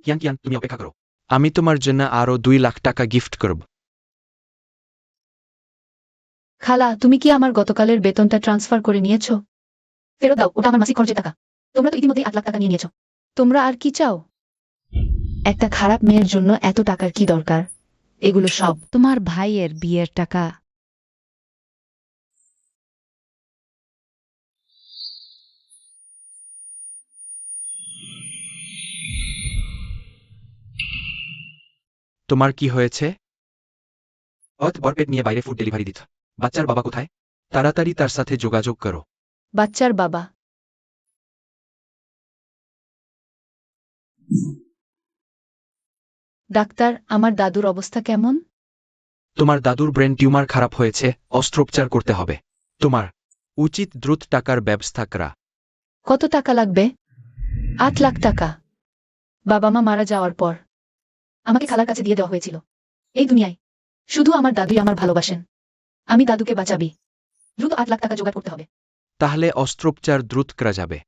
কিয়ান তুমি অপেক্ষা করো, আমি তোমার জন্য আরো 2 লাখ টাকা গিফট করব। খালা, তুমি কি আমার গতকালের বেতনটা ট্রান্সফার করে নিয়েছো? ফেরত দাও, ওটা আমার মাসিক খরচের টাকা। তোমরা তো ইতিমধ্যেই 8 লাখ টাকা নিয়ে নিয়েছো। তোমরা আর কি চাও? একটা খারাপ মেয়ের জন্য এত টাকার কি দরকার? এগুলো সব তোমার ভাইয়ের বিয়ের টাকা। তোমার কি হয়েছে? বরপেট নিয়ে বাইরে ফুড ডেলিভারি দিত। বাচ্চার বাবা কোথায়? তাড়াতাড়ি তার সাথে যোগাযোগ করো। বাচ্চার বাবা? ডাক্তার, আমার দাদুর অবস্থা কেমন? তোমার দাদুর ব্রেন টিউমার খারাপ হয়েছে, অস্ত্রোপচার করতে হবে। তোমার উচিত দ্রুত টাকার ব্যবস্থা করা। কত টাকা লাগবে? 8 লাখ টাকা। বাবা মা মারা যাওয়ার পর আমাকে খালার কাছে দিয়ে দেওয়া হয়েছিল। এই দুনিয়ায় শুধু আমার দাদুই আমার ভালোবাসেন। আমি দাদুকে বাঁচাবি। দ্রুত 8 লাখ টাকা জোগাড় করতে হবে। তাহলে অস্ত্রোপচার দ্রুত করা যাবে।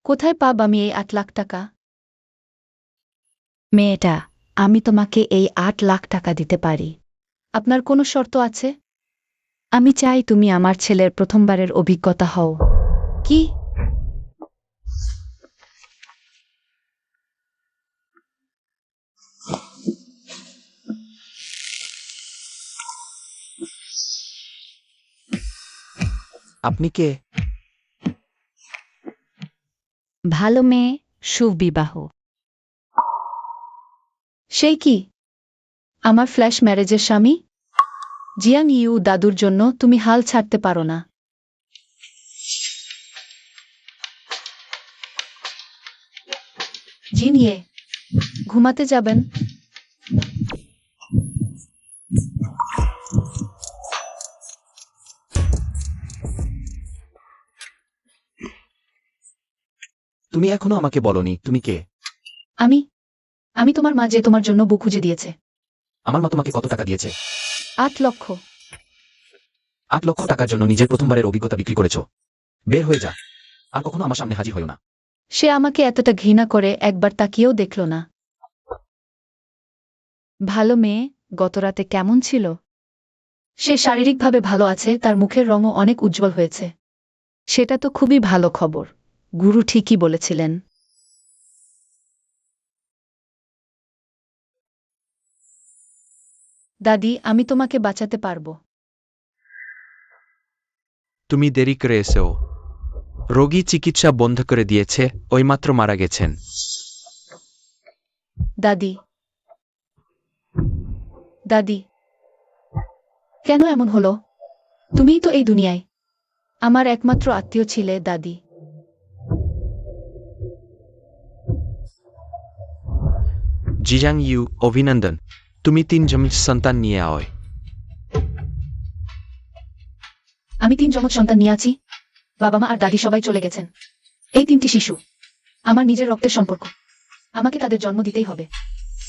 কোথায় পাব আমি এই 8 লাখ টাকা? মেয়েটা, আমি তোমাকে এই 8 লাখ টাকা দিতে পারি। আপনার কোনো শর্ত আছে? আমি চাই তুমি আমার ছেলের প্রথমবারের অভিজ্ঞতা হও। কি? আপনি কে? ভালো মেয়ে, সুবিবাহ। সেই কি? আমার ফ্ল্যাশ ম্যারেজের স্বামী? জিয়াং ইউ, দাদুর জন্য তুমি হাল ছাড়তে পারো না। জি নিয়ে ঘুমাতে যাবেন? তুমি এখনো আমাকে বলনি তুমি কে? আমি তোমার মা, যে তোমার জন্য বউ খুঁজে দিয়েছে। আমার মা তোমাকে কত টাকা দিয়েছে? 8 লক্ষ। 8 লক্ষ টাকার জন্য নিজের প্রথমবারের অভিজ্ঞতা বিক্রি করেছ? বের হয়ে যা, আর কখনো আমার সামনে হাজির হইও না। সে আমাকে এতটা ঘৃণা করে একবার তাকিয়েও দেখল না। ভালো মেয়ে, গতরাতে কেমন ছিল? সে শারীরিকভাবে ভালো আছে, তার মুখের রঙও অনেক উজ্জ্বল হয়েছে। সেটা তো খুবই ভালো খবর। গুরু ঠিকই বলেছিলেন। দাদি, আমি তোমাকে বাঁচাতে পারবো। তুমি দেরি করে এসেও। রোগী চিকিৎসা বন্ধ করে দিয়েছে, ওইমাত্র মারা গেছেন। দাদি, দাদি, কেন এমন হলো? তুমিই তো এই দুনিয়ায় আমার একমাত্র আত্মীয় ছিলে দাদি। জিজাং ইউ, অভিনন্দন। তুমি 3 জমজ সন্তান নিয়ে আয়। আমি 3 যমজ সন্তান নিয়ে আছি। বাবা মা আর দাদি সবাই চলে গেছেন। এই 3টি শিশু আমার নিজের রক্তের সম্পর্ক। আমাকে তাদের জন্ম দিতেই হবে।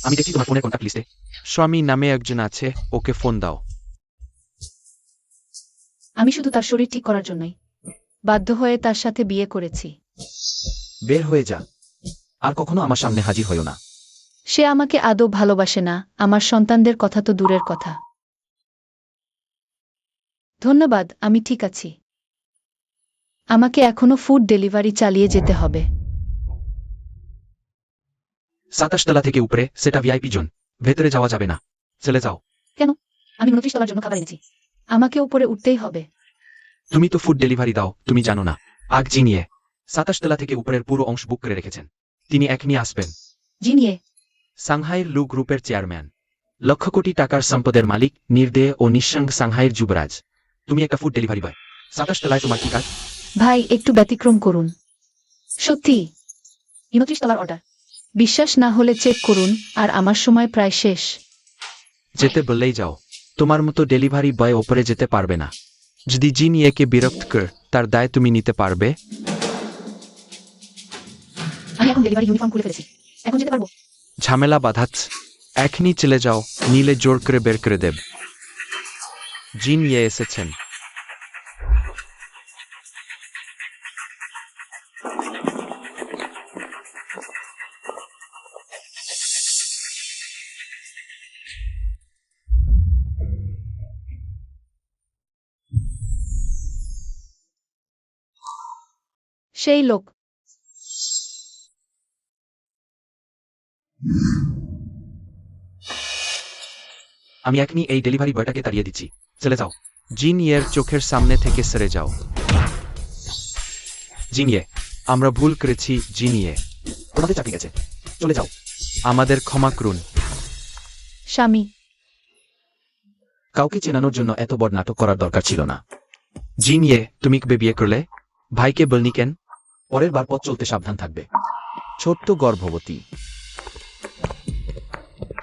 আমি দেখছি তোমার ফোনের কন্টাক্ট লিস্টে স্বামী নামে একজন আছে, ওকে ফোন দাও। আমি শুধু তার শরীর ঠিক করার জন্যই বাধ্য হয়ে তার সাথে বিয়ে করেছি। বের হয়ে যা, আর কখনো আমার সামনে হাজির হইও না। সে আমাকে আদৌ ভালোবাসে না, আমার সন্তানদের কথা তো দূরের কথা। ধন্যবাদ, আমি ঠিক আছি। আমাকে এখনো ফুড ডেলিভারি চালিয়ে যেতে হবে। 27 তলা থেকে উপরে, সেটা ভিআইপি জোন, ভেতরে যাওয়া যাবে না। চলে যাও। কেন? আমি 29 তলার জন্য খাবার এনেছি। আমাকে উপরে উঠতেই হবে। তুমি তো ফুড ডেলিভারি দাও, তুমি জানো না। আগ জিনিয়ে 27 তলা থেকে উপরের পুরো অংশ বুক করে রেখেছেন। তিনি এখনই আসবেন। জি নিয়ে। সাংহাইয়ের লু গ্রুপের চেয়ারম্যান, লক্ষ কোটি টাকার সম্পদের মালিক, নির্দেয় ও নিঃসঙ্গ সাংহাইয়ের যুবরাজ। তুমি একটা ফুড ডেলিভারি বয়। 27 তলায় তোমার কি কাজ? ভাই, একটু ব্যতিক্রম করুন। সত্যি 29 তলার অর্ডার। বিশ্বাস না হলে চেক করুন, আর আমার সময় প্রায় শেষ। যেতে বললেই যাও। তোমার মতো ডেলিভারি বয় ওপরে যেতে পারবে না। যদি জিন একে বিরক্ত কর, তার দায় তুমি নিতে পারবে? আমি এখন ডেলিভারি ইউনিফর্ম খুলে ফেলেছি। এখন যেতে পারবো? ঝামেলা বাধাচ্ছ, এখনই চলে যাও, নিলে জোর করে বের করে দেব। জিন এসেছেন। সেই লোক। আমি এখনই এই ডেলিভারি বয়টাকে তাড়িয়ে দিচ্ছি। চলে যাও। জিন ইয়ের চোখের সামনে থেকে সরে যাও। জিন ইয়ে, আমরা ভুল করেছি জিন ইয়ে। তোমাদের চাকরি গেছে, চলে যাও। আমাদের ক্ষমা করুন। স্বামী, কাউকে চেনানোর জন্য এত বড় নাটক করার দরকার ছিল না। জিন ইয়ে, তুমি কবে বিয়ে করলে? ভাইকে বলনি কেন? পরের বার পথ চলতে সাবধান থাকবে। ছোট্ট গর্ভবতী।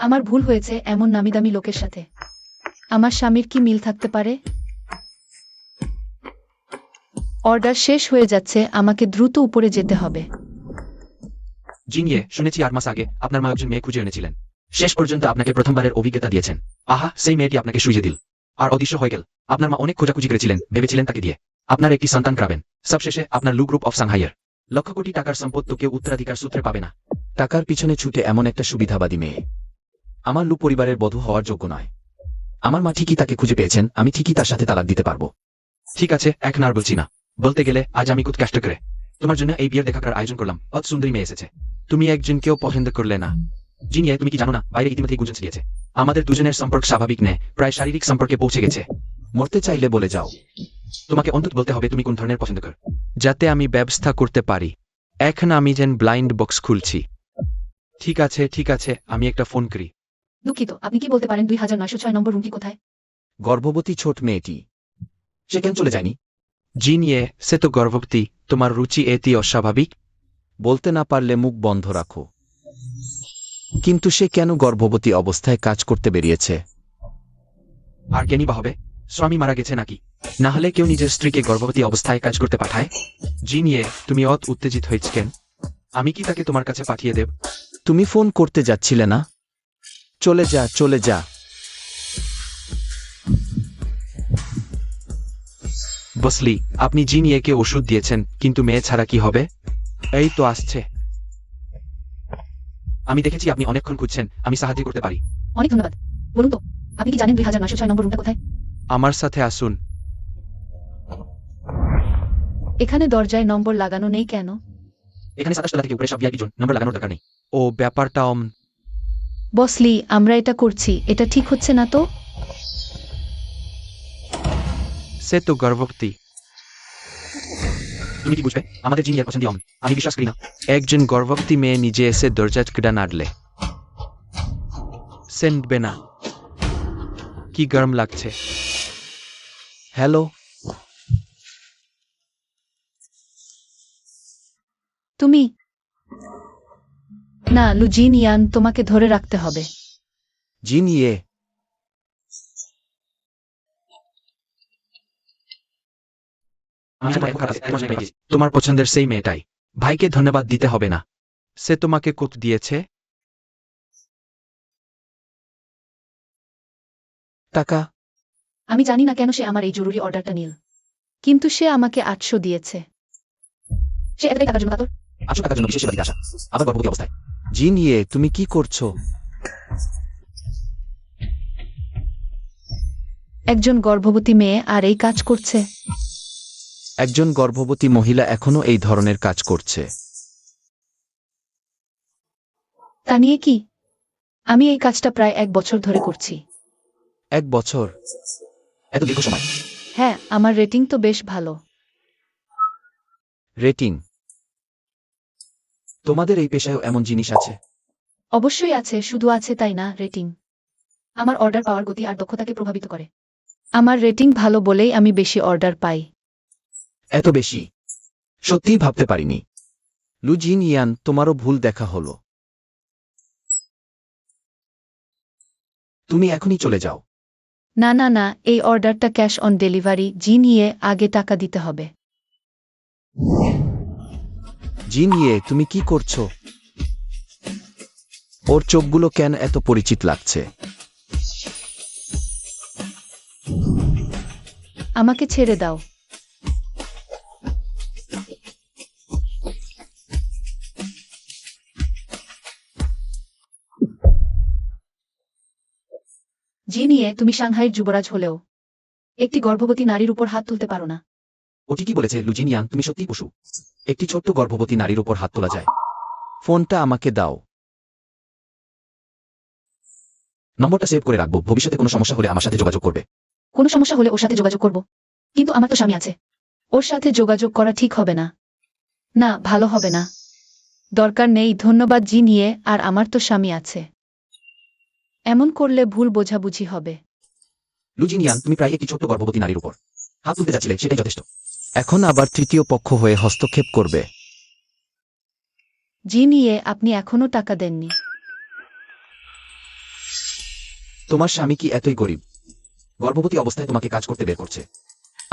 আমার ভুল হয়েছে এমন নামিদামি লোকের সাথে। আমার স্বামীর কি মিল থাকতে পারে? অর্ডার শেষ হয়ে যাচ্ছে, আমাকে দ্রুত উপরে যেতে হবে। জিন ইয়ে, শুনেছি 8 মাস আগে আপনার মা একজন মেয়ে খুঁজে এনেছিলেন। শেষ পর্যন্ত আপনাকে প্রথমবারের অভিজ্ঞতা দিয়েছেন। আহা, সেই মেয়েটি আপনাকে শুইয়ে দিল আর অদৃশ্য হয়ে গেল। আপনার মা অনেক খোঁজাখুঁজি করেছিলেন, ভেবেছিলেন তাকে দিয়ে আপনার একটি সন্তান করাবেন। সবশেষে আপনার লু গ্রুপ অফ সাংহাইয়ের লক্ষ কোটি টাকার সম্পদ তো কেউ উত্তরাধিকার সূত্রে পাবে না। টাকার পিছনে ছুটে এমন একটা সুবিধাবাদী মেয়ে আমার লু পরিবারের বধূ হওয়ার যোগ্য নয়। আমার মা ঠিকই তাকে খুঁজে পেয়েছেন, আমি ঠিকই তার সাথে তালাক দিতে পারবো। ঠিক আছে, এখন আর বলছি না। বলতে গেলে আজ আমি খুব কষ্ট করে তোমার জন্য এই বিয়ের দেখা করার আয়োজন করলাম। অত সুন্দরী মেয়ে এসেছে, তুমি একজনকেও পছন্দ করলে না। জিন ইয়ে, তুমি কি জানো না বাইরে ইতিমধ্যেই গুঞ্জন ছড়িয়েছে আমাদের দুজনের সম্পর্ক স্বাভাবিক নেই, প্রায় শারীরিক সম্পর্কে পৌঁছে গেছে। মরতে চাইলে বলে যাও। তোমাকে অন্তত বলতে হবে তুমি কোন ধরনের পছন্দ কর, যাতে আমি ব্যবস্থা করতে পারি। এখন আমি যেন ব্লাইন্ড বক্স খুলছি। ঠিক আছে ঠিক আছে, আমি একটা ফোন করি। দুঃখিত, আপনি কি বলতে পারেন 2906 নম্বর রুমটি কোথায়? গর্ভবতী ছোট মেয়েটি। সে কেন চলে যায়নি? জিন ইয়ে, সে তো গর্ভবতী। তোমার রুচি এটি অস্বাভাবিক। বলতে না পারলে মুখ বন্ধ রাখো। কিন্তু সে কেন গর্ভবতী অবস্থায় কাজ করতে বেরিয়েছে? আর কেনই বা হবে? স্বামী মারা গেছে নাকি? না হলে কেউ নিজের স্ত্রীকে গর্ভবতী অবস্থায় কাজ করতে পাঠায়? জিন ইয়ে, তুমি অত উত্তেজিত হয়েছ কেন? আমি কি তাকে তোমার কাছে পাঠিয়ে দেব? তুমি ফোন করতে যাচ্ছিলে না? চলে যা চলে যা। বসলি, আপনি জিন ইয়েকে ওষুধ দিয়েছেন, কিন্তু মেয়ে ছাড়া কি হবে? এই তো আসছে। আমি দেখেছি আপনি অনেকক্ষণ খুঁজছেন, আমি সাহায্য করতে পারি। অনেক ধন্যবাদ। বলুন তো, আপনি কি জানেন 2906 নম্বর রুমটা কোথায়? আমার সাথে আসুন। এখানে দরজায় নম্বর লাগানো নেই কেন? এখানে 27 তলা থেকে উপরে সব ভিআইপি জোন, নম্বর লাগানোর দরকার নেই। ও ব্যাপারটা বসলি, আমরা এটা করছি, এটা ঠিক হচ্ছে না তো? সে তো গর্ভবতী। তুমি কি বুঝবে? আমাদের জিনিয়ার পছন্দ আমি বিশ্বাস করি না। একজন গর্ভবতী মেয়ে নিজে এসে দরজা কেডা নাড়লে সেনবে না। কি গরম লাগছে। হ্যালো, তুমি না, লুজিন ইয়ান, তোমাকে ধরে রাখতে হবে। জিন ইয়ে। তোমার পছন্দের সেই মেয়েটাই। ভাইকে ধন্যবাদ দিতে হবে না। সে তোমাকে কোট দিয়েছে টাকা। আমি জানি না কেন সে আমার এই জরুরি অর্ডারটা নিল, কিন্তু সে আমাকে 800 দিয়েছে। সে এতটাই টাকার জন্য কাতর। 800 টাকার জন্য বিশেষ সেবা দিতে আসা, আবার গর্ভবতী অবস্থায়। জিন ইয়ে, তুমি কি করছো? একজন গর্ভবতী মেয়ে আর এই কাজ করছে? একজন গর্ভবতী মহিলা এখনো এই ধরনের কাজ করছে। তা নিয়ে কি? আমি এই কাজটা প্রায় 1 বছর ধরে করছি। 1 বছর? এত দীর্ঘ সময়? হ্যাঁ, আমার রেটিং তো বেশ ভালো। রেটিং? তোমাদের এই পেশায়ও এমন জিনিস আছে? অবশ্যই আছে, শুধু আছে তাই না, রেটিং আমার অর্ডার পাওয়ার গতি আর দক্ষতাকে প্রভাবিত করে। আমার রেটিং ভালো বলেই আমি বেশি অর্ডার পাই। এত বেশি? সত্যিই ভাবতে পারিনি। লু জিন ইয়ান, তোমারও ভুল দেখা হলো। তুমি এখনই চলে যাও। না না না, এই অর্ডারটা ক্যাশ অন ডেলিভারি, জিন ইয়ে, আগে টাকা দিতে হবে। জিন ইয়ে, তুমি কি করছো? ওর চোখগুলো কেন এত পরিচিত লাগছে? আমাকে ছেড়ে দাও। জিন ইয়ে, তুমি সাংহাইয়ের যুবরাজ হলেও একটি গর্ভবতী নারীর উপর হাত তুলতে পারো না। ও ঠিকই বলেছে লুজিনিয়াং, তুমি সত্যিই পশু। একটি ছোট্ট গর্ভবতী নারীর উপর হাত তোলা যায়। ফোনটা আমাকে দাও। নম্বরটা সেভ করে রাখবো, ভবিষ্যতে কোনো সমস্যা হলে আমার সাথে যোগাযোগ করবে। কোনো সমস্যা হলে ওর সাথে যোগাযোগ করব, কিন্তু আমার তো স্বামী আছে। ওর সাথে যোগাযোগ করা ঠিক হবে না। না, ভালো হবে না। দরকার নেই, ধন্যবাদ জি নিয়ে, আর আমার তো স্বামী আছে। এমন করলে ভুল বোঝাবুঝি হবে। লুজিনিয়াং, তুমি প্রায় একটি ছোট্ট গর্ভবতী নারীর উপর হাত তুলতে যাচ্ছিলে, সেটাই যথেষ্ট। এখন আবার তৃতীয় পক্ষ হয়ে হস্তক্ষেপ করবে। জি নিয়ে, আপনি এখনো টাকা দেননি। তোমার স্বামী কি এতই গরিব? গর্ভবতী অবস্থায় তোমাকে কাজ করতে বের করছে।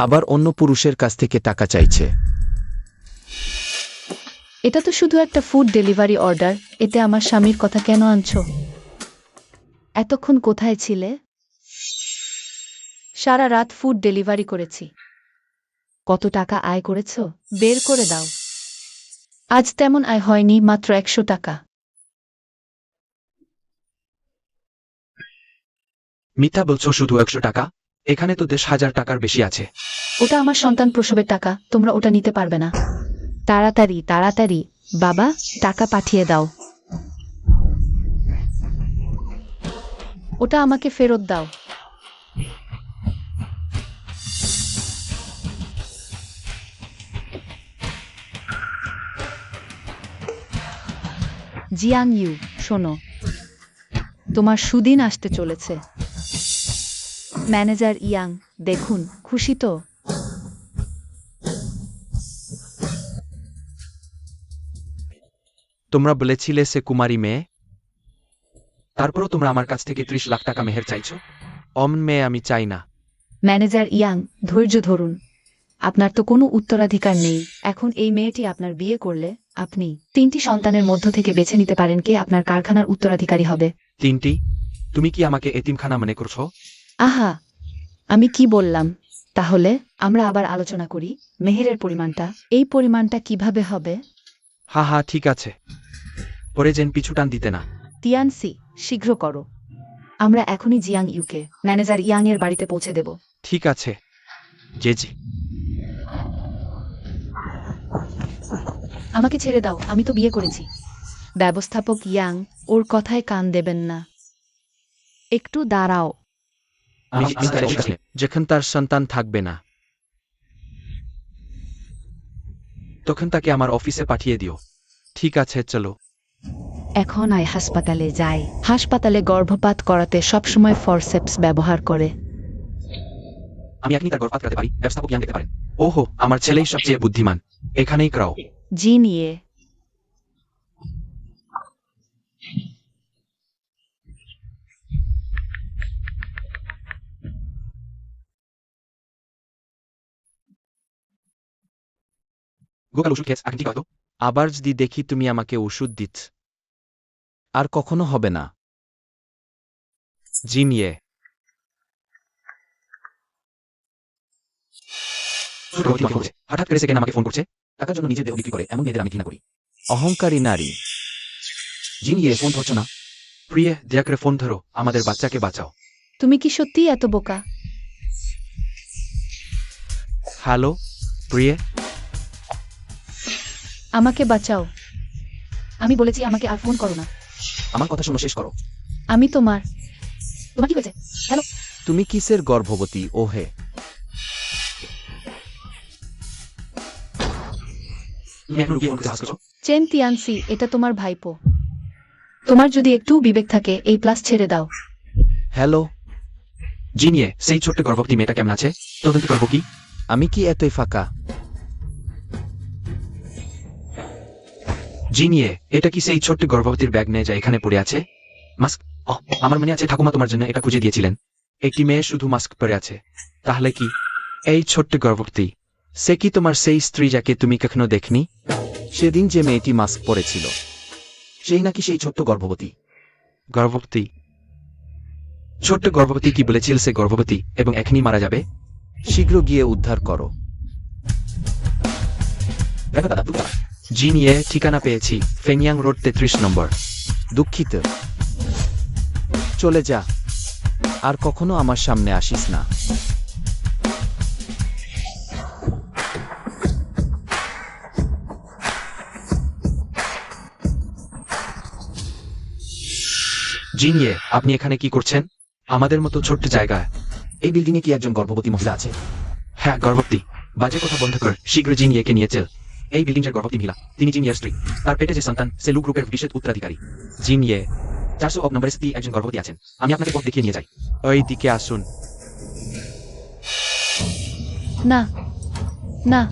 আবার অন্য পুরুষের কাছ থেকে টাকা চাইছে। এটা তো শুধু একটা ফুড ডেলিভারি অর্ডার, এতে আমার স্বামীর কথা কেন আনছো? এতক্ষণ কোথায় ছিলে? সারা রাত ফুড ডেলিভারি করেছি। কত টাকা আয় করেছো? বের করে দাও। আজ তেমন আয় হয়নি, মাত্র 100 টাকা। মিথ্যা বলছো, শুধু 100 টাকা? এখানে তো 10,000 টাকার বেশি আছে। ওটা আমার সন্তান প্রসবের টাকা, তোমরা ওটা নিতে পারবে না। তাড়াতাড়ি তাড়াতাড়ি, বাবা, টাকা পাঠিয়ে দাও। ওটা আমাকে ফেরত দাও। জিয়াং ইউ, শোনো, তোমার সুদিন আসতে চলেছে। ম্যানেজার ইয়াং, দেখুন, খুশি তো? তোমরা বলেছিলে সে কুমারী মেয়ে। তারপরও তোমরা আমার কাছ থেকে 30 লাখ টাকা মেহের চাইছো। অমন মেয়ে আমি চাই না। ম্যানেজার ইয়াং, ধৈর্য ধরুন। আপনার তো কোনো উত্তরাধিকার নেই। এখন এই মেয়েটি আপনার বিয়ে করলে আপনি 3টি সন্তানের মধ্য থেকে বেছে নিতে পারেন কে আপনার কারখানার উত্তরাধিকারী হবে। 3টি? তুমি কি আমাকে এতিমখানা মনে করছো? আহা, আমি কি বললাম? তাহলে আমরা আবার আলোচনা করি মেহেরের পরিমাণটা। এই পরিমাণটা কিভাবে হবে? হা হা, ঠিক আছে। পরে যেন পিছু টান দিতে না। তিয়ানসি, শীঘ্র করো। আমরা এখনই জিয়াং ইউকে ম্যানেজার ইয়াং এর বাড়িতে পৌঁছে দেব। ঠিক আছে জেজি। আমাকে ছেড়ে দাও, আমি তো বিয়ে করেছি। ব্যবস্থাপক ইয়াং, ওর কথায় কান দেবেন না। একটু দাঁড়াও। আমি তার অফিসে। যখন তার সন্তান থাকবে না, তখন তাকে আমার অফিসে পাঠিয়ে দিও। ঠিক আছে, চলো। এখন আয় হাসপাতালে যাই। হাসপাতালে গর্ভপাত করাতে সবসময় ফরসেপস ব্যবহার করে। আমি এখনই তার গর্ভপাত করাতে পারি, ব্যবস্থাপক ইয়াং দেখতে পারেন। ওহো, আমার ছেলেই সবচেয়ে বুদ্ধিমান। এখানেই ক্রাও। জি নিয়ে। গোকাল ওষুধ খেয়েছ, এখন ঠিক হয়তো। আবার যদি দেখি তুমি আমাকে ওষুধ দিচ্ছ, আর কখনো হবে না। জি নিয়ে। ছোটবতী আমাকে বলছে, হঠাৎ করে সেকেন্ড আমাকে ফোন করছে। টাকার জন্য নিজের দেহ বিক্রি করে এমন মেয়েদের আমি ঘৃণা করি। অহংকারী নারী। জিনিয়ে ফোন ধরছো না? প্রিয়ে, দয়া করে ফোন ধরো, আমাদের বাচ্চাকে বাঁচাও। তুমি কি সত্যিই এত বোকা? হ্যালো প্রিয়ে। আমাকে বাঁচাও। আমি বলেছি আমাকে আর ফোন করো না। আমার কথা শোনো, শেষ করো। আমি তোমার। তোমার কি হয়েছে? হ্যালো, তুমি কিসের গর্ভবতী? ওহে, তুমি এখন রুগী ফোন করতে হাসছো। চেন তিয়ানসি, এটা তোমার ভাইপো। তোমার যদি একটু বিবেক থাকে এই প্লাস ছেড়ে দাও। হ্যালো। জিনিয়ে, সেই ছোট্ট গর্ভবতী মেয়েটা কেমন আছে? তদন্ত করবো কি? আমি কি এতই ফাঁকা? জিনিয়ে, এটা কি সেই ছোট্ট গর্ভবতীর ব্যাগ নিয়ে যা এখানে পড়ে আছে? মাস্ক? আমার মনে আছে ঠাকুমা তোমার জন্য এটা খুঁজে দিয়েছিলেন। একটি মেয়ে শুধু মাস্ক পরে আছে। তাহলে কি এই ছোট্ট গর্ভবতী? সে কি তোমার সেই স্ত্রী যাকে তুমি কখনো দেখনি? সেদিন যে মেয়েটি মাস্ক পরেছিল, সেই নাকি সেই ছোট্ট গর্ভবতী? গর্ভবতী? ছোট্ট গর্ভবতী কি বলেছিল সে গর্ভবতী এবং এখনই মারা যাবে? শীঘ্র গিয়ে উদ্ধার করো। দেখো দাদা, তুমি জিনিয়ে, ঠিকানা পেয়েছি, ফেনিয়াং রোড 33 নম্বর। দুঃখিত, চলে যা, আর কখনো আমার সামনে আসিস না। জিনিয়ে আপনি এখানে কি করছেন? আমাদের মতো ছোট্ট জায়গায়। এই বিল্ডিং এ কি একজন গর্ভবতী মহিলা আছে? হ্যাঁ, গর্ভবতী। বাজে কথা বন্ধ কর, শীঘ্র জিনিয়েকে নিয়ে চল। এই বিল্ডিং এর গর্ভবতী মহিলা, তিনি জিনিয়ার স্ত্রী। তার পেটে যে সন্তান, সে লু গ্রুপের ভবিষ্যৎ উত্তরাধিকারী। জিনিয়ে 400 নম্বরের স্ত্রী একজন গর্ভবতী আছেন। আমি আপনাকে পথ দেখিয়ে নিয়ে যাই। ওই দিকে আসুন। না না,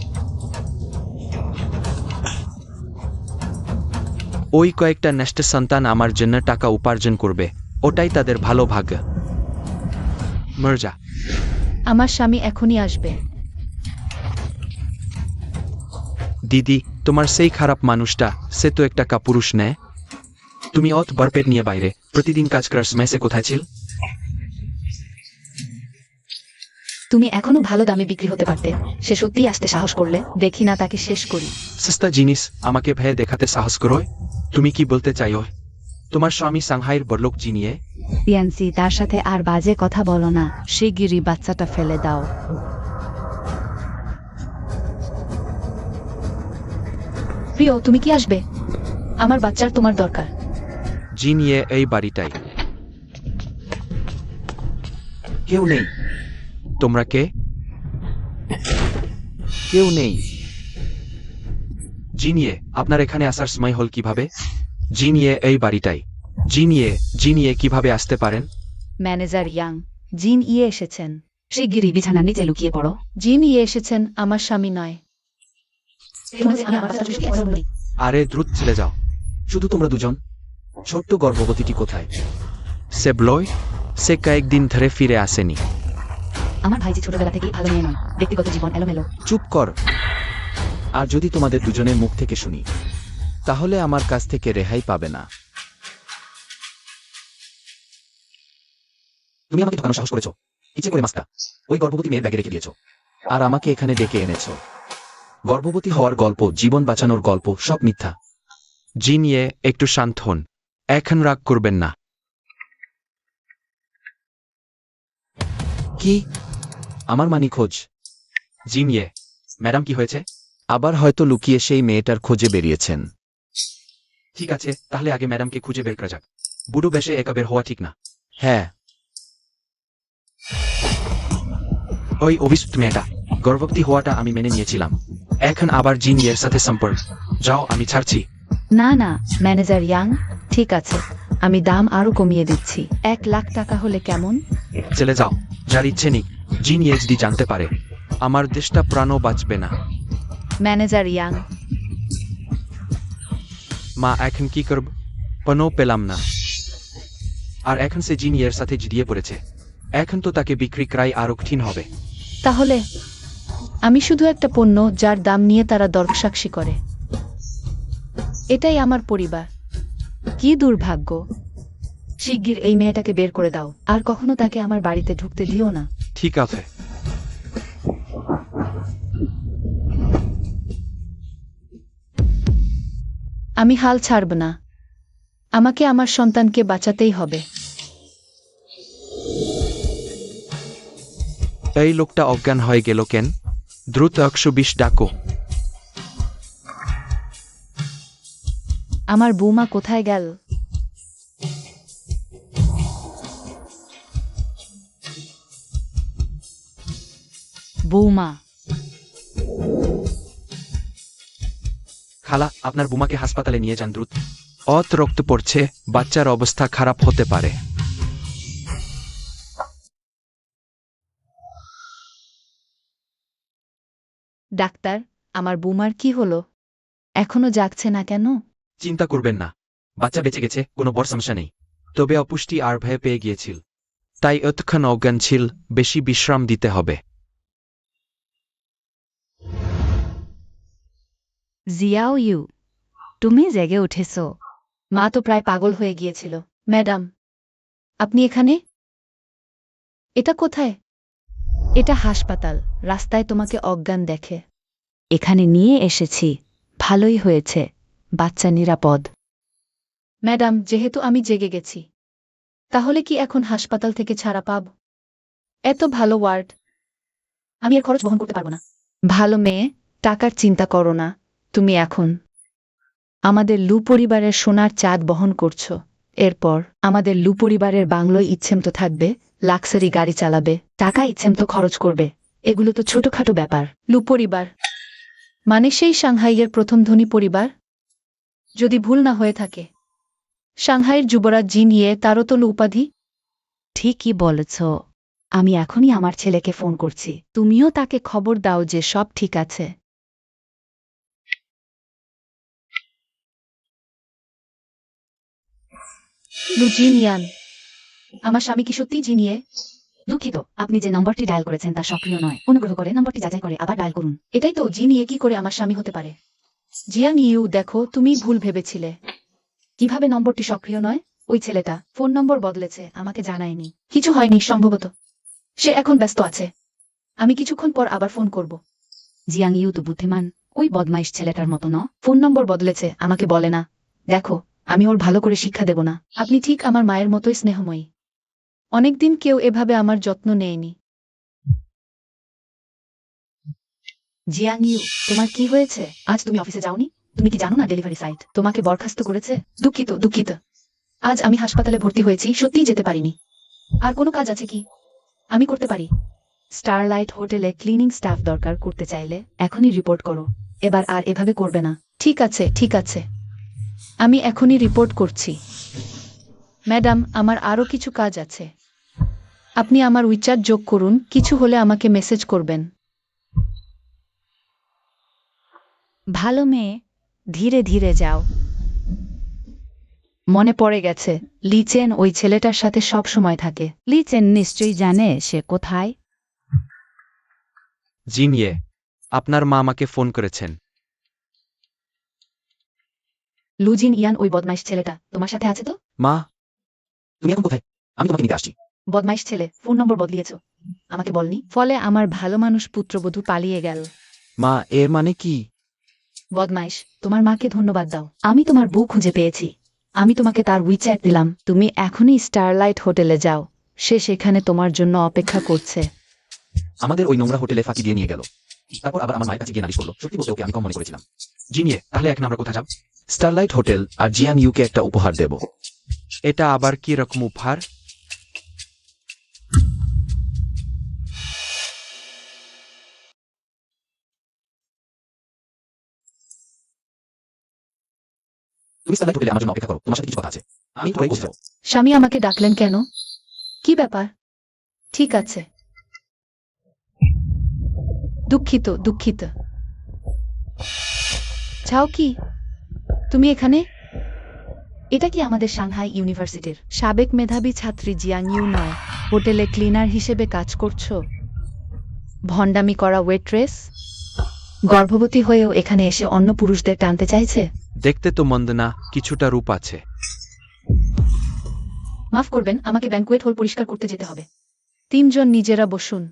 ওই কয়েকটা নেষ্ট সন্তান আমার জন্য টাকা উপার্জন করবে, ওটাই তাদের ভালো ভাগ্য। মরজা। আমার স্বামী এখনই আসবে। দিদি, তোমার সেই খারাপ মানুষটা, সে তো একটা কাপুরুষ নেয়। তুমি অত বরপেট নিয়ে বাইরে প্রতিদিন কাজ করার সময় সে কোথায় ছিল? তুমি এখনো ভালো দামে বিক্রি হতে পারতে। সে সত্যিই আসতে সাহস করলে। দেখি না তাকে শেষ করি। সস্তা জিনিস আমাকে ভয়ে দেখাতে সাহস করো? তুমি কি বলতে চাইও? তোমার স্বামী সাংহাইয়ের বড়লোক জিনিয়ে? ইয়ানসি, তার সাথে আর বাজে কথা বলো না। শিগগিরই বাচ্চাটা ফেলে দাও। প্রিয়, তুমি কি আসবে? আমার বাচ্চার তোমার দরকার। জিনিয়ে এই বাড়িটাই। কেউ নেই। তোমরা কে? কেউ নেই। জিনিয়ে আপনার এখানে আসার সময় হল কিভাবে? জিনিয়ে এই বাড়িটাই। জিনিয়ে কিভাবে আসতে পারেন? ম্যানেজার ইয়াং, জিন ইয়ে এসেছেন। শিগগিরই বিছানার নিচে লুকিয়ে পড়ো। জিন ইয়ে এসেছেন, আমার স্বামী নয়। আমি আমার বাচ্চার জন্য একবার বলি। আরে দ্রুত চলে যাও। শুধু তোমরা দুজন। ছোট্ট গর্ভবতীটি কোথায়? সে ব্লয়, সে কয়েকদিন ধরে ফিরে আসেনি। আমার ভাইজি ছোটবেলা থেকেই ভালো মেয়ে নয়, ব্যক্তিগত জীবন এলোমেলো। চুপ কর। আর যদি তোমাদের দুজনের মুখ থেকে শুনি, তাহলে আমার কাছ থেকে রেহাই পাবে না। তুমি আমাকে ঠকানোর সাহস করেছো। ইচ্ছে করে মাস্কা ওই গর্ভবতী মেয়ের ব্যাগে রেখে দিয়েছো। আর আমাকে এখানে ডেকে এনেছো। গর্ভবতী হওয়ার গল্প, জীবন বাঁচানোর গল্প, সব মিথ্যা। জিনিয়ে একটু শান্ত হন, এখন রাগ করবেন না। কি? আমার মানি খোঁজ? জিনিয়ে ম্যাডাম, কি হয়েছে? আবার হয়তো লুকিয়ে সেই মেয়েটার খোঁজে বেরিয়েছেন। ঠিক আছে, তাহলে আগে ম্যাডামকে খুঁজে বের করা যাক। বুড়ো বেশে একা বের হওয়া ঠিক না। হ্যাঁ, ওই অভিযুক্ত মেয়েটা গর্ভবতী হওয়াটা আমি মেনে নিয়েছিলাম। এখন আবার জিনিয়ের সাথে সম্পর্ক। যাও, আমি ছাড়ছি। না না, ম্যানেজার ইয়াং, ঠিক আছে, আমি দাম আরো কমিয়ে দিচ্ছি। 1,00,000 টাকা হলে কেমন? চলে যাও, যার ইচ্ছে নিক। জিনিয়ে যদি জানতে পারে, আমার দেশটা প্রাণও বাঁচবে না। ম্যানেজার ইয়াং, মা, এখন কি করব? পণও পেলাম না। আর এখন সে জিনিয়ের সাথে জড়িয়ে পড়েছে। এখন তো তাকে বিক্রি করাই আরো কঠিন হবে। তাহলে আমি শুধু একটা পণ্য যার দাম নিয়ে তারা দরকসাক্ষী করে। এটাই আমার পরিবার। কি দুর্ভাগ্য। শিগগির এই মেয়েটাকে বের করে দাও। আর কখনো তাকে আমার বাড়িতে ঢুকতে দিও না। ঠিক আছে। আমি হাল ছাড়ব না। আমাকে আমার সন্তানকে বাঁচাতেই হবে। এই লোকটা অজ্ঞান হয়ে গেল কেন? দ্রুত 120 ডাকো। আমার বৌমা কোথায় গেল? বৌমা, খালা, আপনার বুমাকে হাসপাতালে নিয়ে যান দ্রুত। অত রক্ত পড়ছে, বাচ্চার অবস্থা খারাপ হতে পারে। ডাক্তার, আমার বৌমার কি হলো? এখনো জাগছে না কেন? চিন্তা করবেন না, বাচ্চা বেঁচে গেছে, কোনো বড় সমস্যা নেই। তবে অপুষ্টি আর ভয় পেয়ে গিয়েছিল, তাই এতক্ষণ অজ্ঞান ছিল। বেশি বিশ্রাম দিতে হবে। জিয়াও ইউ, তুমি জেগে উঠেছ। মা তো প্রায় পাগল হয়ে গিয়েছিল। ম্যাডাম, আপনি এখানে? এটা কোথায়? এটা হাসপাতাল। রাস্তায় তোমাকে অজ্ঞান দেখে এখানে নিয়ে এসেছি। ভালোই হয়েছে, বাচ্চা নিরাপদ। ম্যাডাম, যেহেতু আমি জেগে গেছি, তাহলে কি এখন হাসপাতাল থেকে ছাড়া পাব? এত ভালো ওয়ার্ড। আমি এর খরচ বহন করতে পারবো না। ভালো মেয়ে, টাকার চিন্তা করো না। তুমি এখন আমাদের লু পরিবারের সোনার চাঁদ বহন করছো। এরপর আমাদের লু পরিবারের বাংলোয় ইচ্ছেমতো থাকবে, লাক্সারি গাড়ি চালাবে, টাকা ইচ্ছেমতো খরচ করবে। এগুলো তো ছোটখাটো ব্যাপার। লু পরিবার মানে সেই সাংহাইয়ের প্রথম ধনী পরিবার? যদি ভুল না হয়ে থাকে, সাংহাইয়ের যুবরাজ জিন ইয়ে, তারও তো লু উপাধি। ঠিকই বলেছ। আমি এখনই আমার ছেলেকে ফোন করছি। তুমিও তাকে খবর দাও যে সব ঠিক আছে। লু জিন ইয়ান, আমার স্বামী কি সত্যি জিন ইয়ে? দুঃখিত, আপনি যে নম্বরটি ডায়াল করেছেন তা সক্রিয় নয়। অনুগ্রহ করে নম্বরটি যাচাই করে আবার ডায়াল করুন। এটাই তো, জিন ইয়ে কি করে আমার স্বামী হতে পারে? জিয়াং ইউ, দেখো তুমি ভুল ভেবেছিলে। কিভাবে নম্বরটি সক্রিয় নয়? ওই ছেলেটা ফোন নম্বর বদলেছে, আমাকে জানায়নি। কিছু হয়নি সম্ভবত, সে এখন ব্যস্ত আছে। আমি কিছুক্ষণ পর আবার ফোন করব। জিয়াং ইউ তো বুদ্ধিমান, ওই বদমাইশ ছেলেটার মতো ন। ফোন নম্বর বদলেছে, আমাকে বলে না। দেখো, আমি ওর ভালো করে শিক্ষা দেব না। আপনি ঠিক আমার মায়ের মতোই স্নেহময়ী। অনেকদিন কেউ এভাবে আমার যত্ন নেয়নি। জিয়াং ইউ, তোমার কি হয়েছে? আজ তুমি অফিসে যাওনি? তুমি কি জানো না ডেলিভারি সাইট তোমাকে বরখাস্ত করেছে? দুঃখিত দুঃখিত, আজ আমি হাসপাতালে ভর্তি হয়েছি, সত্যিই যেতে পারিনি। আর কোনো কাজ আছে কি আমি করতে পারি? স্টারলাইট হোটেলে ক্লিনিং স্টাফ দরকার, করতে চাইলে এখনই রিপোর্ট করো। এবার আর এভাবে করবে না। ঠিক আছে ঠিক আছে, আমি এখনই রিপোর্ট করছি। ম্যাডাম, আমার আরও কিছু কাজ আছে। আপনি আমার উইচ্যাট যোগ করুন, কিছু হলে আমাকে মেসেজ করবেন। ভালো মেয়ে, ধীরে ধীরে যাও। মনে পড়ে গেছে, লিচেন ওই ছেলেটার সাথে সব সময় থাকে। লিচেন নিশ্চয়ই জানে সে কোথায়। জিন ইয়ে, আপনার মা আমাকে ফোন করেছেন। লু জিন ইয়ান, ওই বদমাইশ ছেলেটা তোমার সাথে আছে তো? মা, তুমি এখন কোথায়? আমি তোমাকে নিতে আসছি। বদমাইশ ছেলে, ফোন নম্বর বদলিয়েছ, আমাকে বলনি। ফলে আমার ভালো মানুষ পুত্রবধূ পালিয়ে গেল। মা, এর মানে কি? বদমাইশ, তোমার মাকে ধন্যবাদ দাও। আমি তোমার বউ খুঁজে পেয়েছি। আমি তোমাকে তার উইচ্যাট দিলাম। তুমি এখনই স্টারলাইট হোটেলে যাও, সে সেখানে তোমার জন্য অপেক্ষা করছে। আমাদের ওই নোংরা হোটেলে ফাঁকি দিয়ে নিয়ে গেল, তারপর আবার আমার মায়ের কাছে গিয়ে নালিশ করলো। সত্যি বলতে ওকে আমি কম মনে করেছিলাম। জিন ইয়ে, তাহলে এখন আমরা কোথায় যাব? স্টারলাইট হোটেল, আর জিয়াং ইউকে একটা উপহার দেব। এটা আবার কি রকম উপহার? তুমি স্টারলাইট হোটেলে আমার জন্য অপেক্ষা করো, তোমার সাথে কিছু কথা আছে। আমি তোমায় বলতে চাও। স্বামী আমাকে ডাকলেন কেন? কি ব্যাপার? ঠিক আছে, দুঃখিত দুঃখিত। চাও কি তুমি এখানে? এটা কি আমাদের সাংহাই ইউনিভার্সিটির সাবেক মেধাবী ছাত্রী জিয়াং ইউ নয়? হোটেলে ক্লিনার হিসেবে কাজ করছো? ভণ্ডামি করা ওয়েট্রেস, গর্ভবতী হয়েও এখানে এসে অন্য পুরুষদের টানতে চাইছে। দেখতে তো মন্দ না, কিছুটা রূপ আছে। মাফ করবেন, আমাকে ব্যাংকুয়েট হল পরিষ্কার করতে যেতে হবে। তিনজন নিজেরা বসুন।